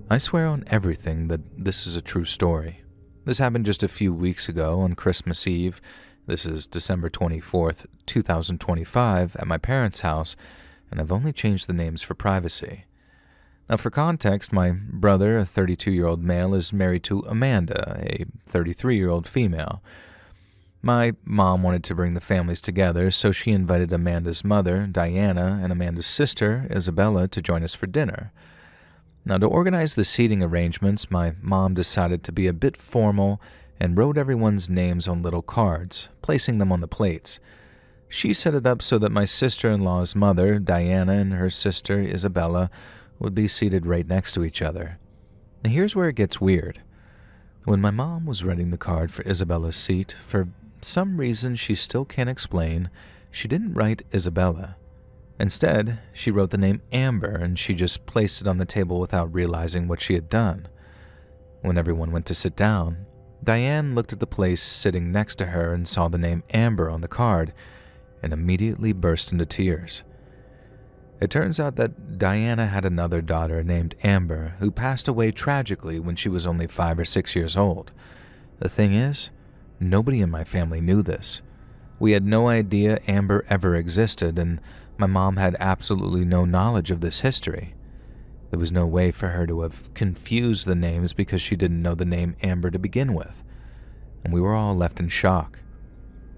I swear on everything that this is a true story. This happened just a few weeks ago on Christmas Eve. This is December 24th, 2025, at my parents' house, and I've only changed the names for privacy. Now, for context, my brother, a 32-year-old male, is married to Amanda, a 33-year-old female. My mom wanted to bring the families together, so she invited Amanda's mother, Diana, and Amanda's sister, Isabella, to join us for dinner. Now, to organize the seating arrangements, my mom decided to be a bit formal and wrote everyone's names on little cards, placing them on the plates. She set it up so that my sister-in-law's mother, Diana, and her sister, Isabella, would be seated right next to each other. Now, here's where it gets weird. When my mom was writing the card for Isabella's seat, for some reason she still can't explain, she didn't write Isabella. Instead, she wrote the name Amber, and she just placed it on the table without realizing what she had done. When everyone went to sit down, Diane looked at the place sitting next to her and saw the name Amber on the card, and immediately burst into tears. It turns out that Diana had another daughter named Amber who passed away tragically when she was only 5 or 6 years old. The thing is, nobody in my family knew this. We had no idea Amber ever existed, and my mom had absolutely no knowledge of this history. There was no way for her to have confused the names because she didn't know the name Amber to begin with, and we were all left in shock.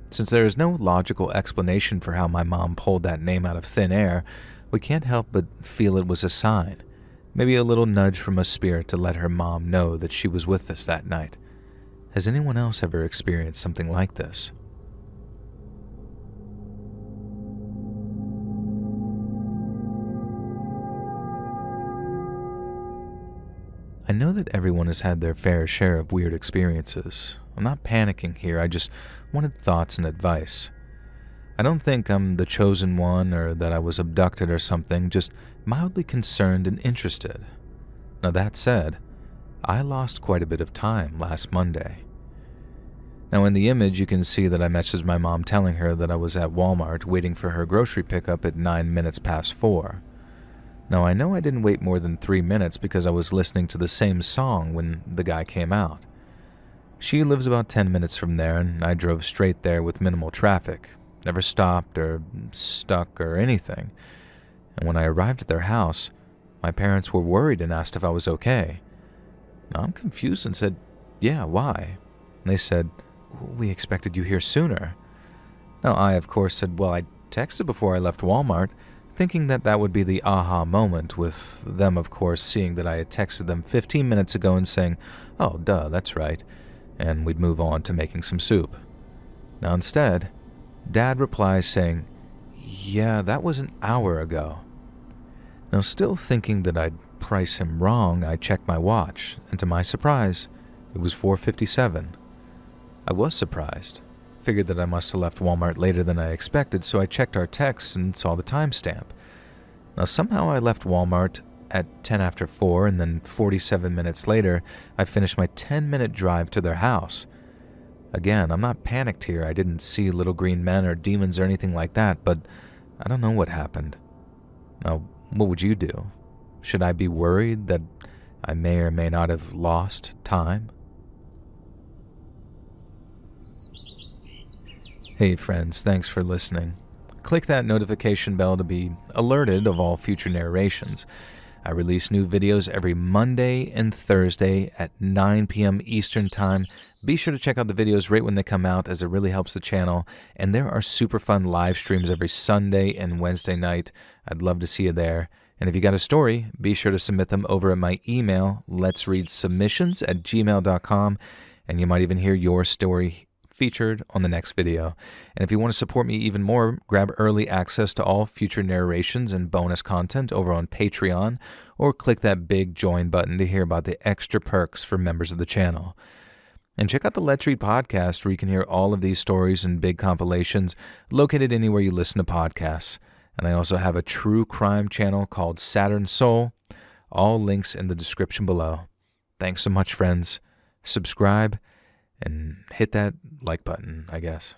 Since there is no logical explanation for how my mom pulled that name out of thin air, we can't help but feel it was a sign, maybe a little nudge from a spirit to let her mom know that she was with us that night. Has anyone else ever experienced something like this? I know that everyone has had their fair share of weird experiences. I'm not panicking here, I just wanted thoughts and advice. I don't think I'm the chosen one or that I was abducted or something, just mildly concerned and interested. Now that said, I lost quite a bit of time last Monday. Now in the image you can see that I messaged my mom telling her that I was at Walmart waiting for her grocery pickup at 9 minutes past 4. Now, I know I didn't wait more than 3 minutes because I was listening to the same song when the guy came out. She lives about 10 minutes from there, and I drove straight there with minimal traffic, never stopped or stuck or anything. And when I arrived at their house, My parents were worried and asked if I was okay. Now, I'm confused and said, "Yeah, why?" And they said, "We expected you here sooner." Now, I, of course, said, "Well, I texted before I left Walmart," thinking that that would be the aha moment, with them, of course, seeing that I had texted them 15 minutes ago and saying, "Oh, duh, that's right," and we'd move on to making some soup. Now, instead, Dad replies saying, "Yeah, that was an hour ago." Now, still thinking that I'd price him wrong, I checked my watch, and to my surprise, it was 4:57. I was surprised. Figured that I must have left Walmart later than I expected, so I checked our texts and saw the timestamp. Now, somehow I left Walmart at 10 after 4, and then 47 minutes later, I finished my 10-minute drive to their house. Again, I'm not panicked here. I didn't see little green men or demons or anything like that, but I don't know what happened. Now, what would you do? Should I be worried that I may or may not have lost time? Hey friends, thanks for listening. Click that notification bell to be alerted of all future narrations. I release new videos every Monday and Thursday at 9 p.m. Eastern Time. Be sure to check out the videos right when they come out, as it really helps the channel. And there are super fun live streams every Sunday and Wednesday night. I'd love to see you there. And if you got a story, be sure to submit them over at my email, letsreadsubmissions@gmail.com, and you might even hear your story featured on the next video. And if you want to support me even more, grab early access to all future narrations and bonus content over on Patreon, or click that big join button to hear about the extra perks for members of the channel. And check out the Let's Read podcast, where you can hear all of these stories and big compilations, located anywhere you listen to podcasts. And I also have a true crime channel called Saturn Soul. All links in the description below. Thanks so much, friends. Subscribe and hit that like button, I guess.